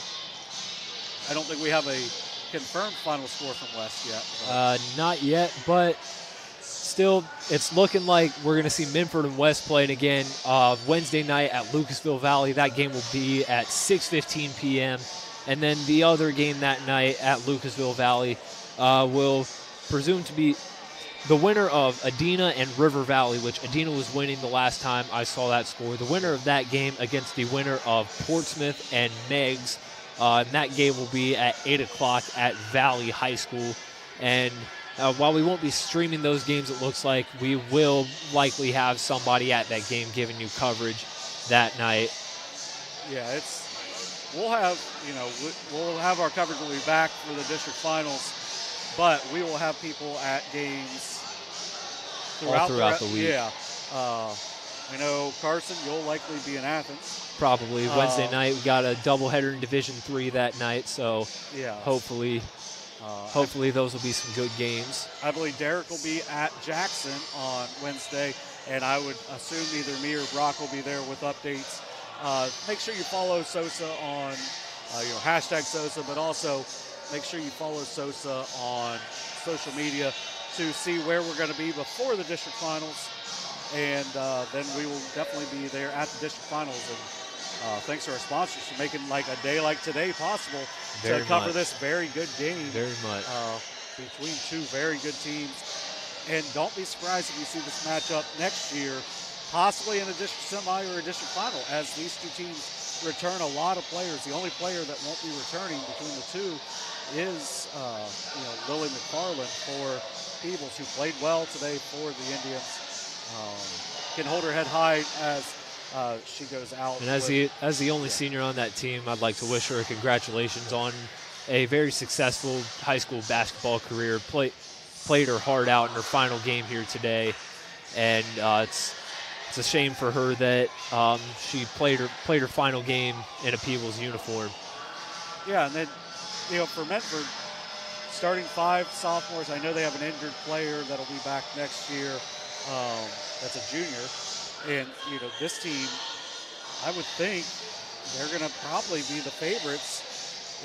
I don't think we have a confirmed final score from West yet. Not yet, but still, it's looking like we're going to see Minford and West playing again Wednesday night at Lucasville Valley. That game will be at 6:15 p.m. And then the other game that night at Lucasville Valley will presume to be the winner of Adena and River Valley, which Adena was winning the last time I saw that score. The winner of that game against the winner of Portsmouth and Meigs. And that game will be at 8 o'clock at Valley High School. And while we won't be streaming those games, it looks like we will likely have somebody at that game giving you coverage that night. Yeah, we'll have our coverage. We'll be back for the district finals, but we will have people at games throughout the week. Yeah. I know, Carson, you'll likely be in Athens. Probably Wednesday night. We got a doubleheader in Division III that night, so yeah. Hopefully those will be some good games. I believe Derek will be at Jackson on Wednesday, and I would assume either me or Brock will be there with updates. Make sure you follow SOSA on hashtag SOSA, but also make sure you follow SOSA on social media to see where we're going to be before the district finals. And then we will definitely be there at the district finals. And thanks to our sponsors for making like a day like today possible to cover this very good game. Very much. Between 2 very good teams. And don't be surprised if you see this matchup next year, possibly in a district semi or a district final, as these 2 teams return a lot of players. The only player that won't be returning between the 2 is Lily McFarland for Peebles, who played well today for the Indians. Can hold her head high as she goes out. And as the only senior on that team, I'd like to wish her congratulations on a very successful high school basketball career. Played her heart out in her final game here today, and it's a shame for her that she played her final game in a Peebles uniform. Yeah, and then for Minford, starting 5 sophomores. I know they have an injured player that'll be back next year. That's a junior. And, this team, I would think they're going to probably be the favorites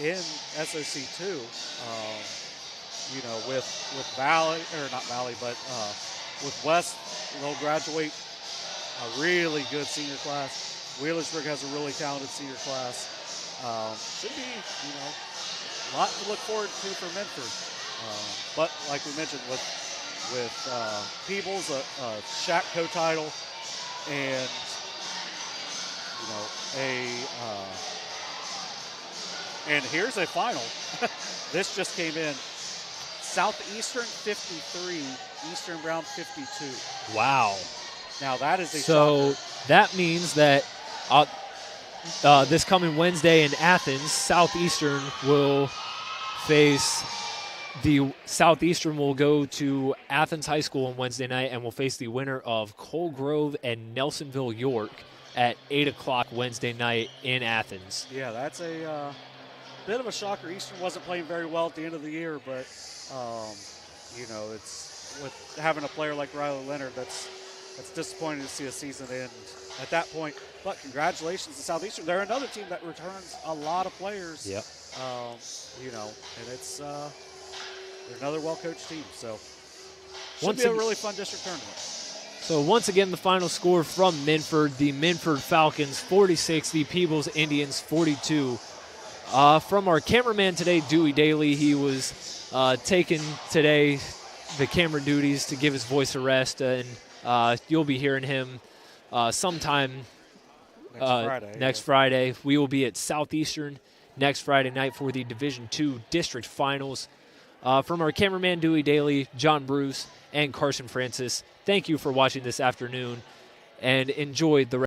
in SOC2. with Valley, or not Valley, but with West, they'll graduate a really good senior class. Wheelersburg has a really talented senior class. Should be, a lot to look forward to for Minford. But like we mentioned, with Peebles, a Shackco title, and and here's a final. This just came in. Southeastern 53, Eastern Brown 52. Wow. Now that is a so shocker. That means that this coming Wednesday in Athens, Southeastern will go to Athens High School on Wednesday night and will face the winner of Cole Grove and Nelsonville York at 8 o'clock Wednesday night in Athens. Yeah, that's a bit of a shocker. Eastern wasn't playing very well at the end of the year, but it's with having a player like Riley Leonard, that's disappointing to see a season end at that point. But congratulations to Southeastern. They're another team that returns a lot of players. Yep. And it's they're another well-coached team. So Should be a really fun district tournament. So once again, the final score from Minford, the Minford Falcons 46, the Peebles Indians 42. From our cameraman today, Dewey Daly, he was taking today the camera duties to give his voice a rest, and you'll be hearing him sometime next Friday. We will be at Southeastern next Friday night for the Division II District Finals. From our cameraman, Dewey Daly, John Bruce, and Carson Francis, thank you for watching this afternoon, and enjoy the rest.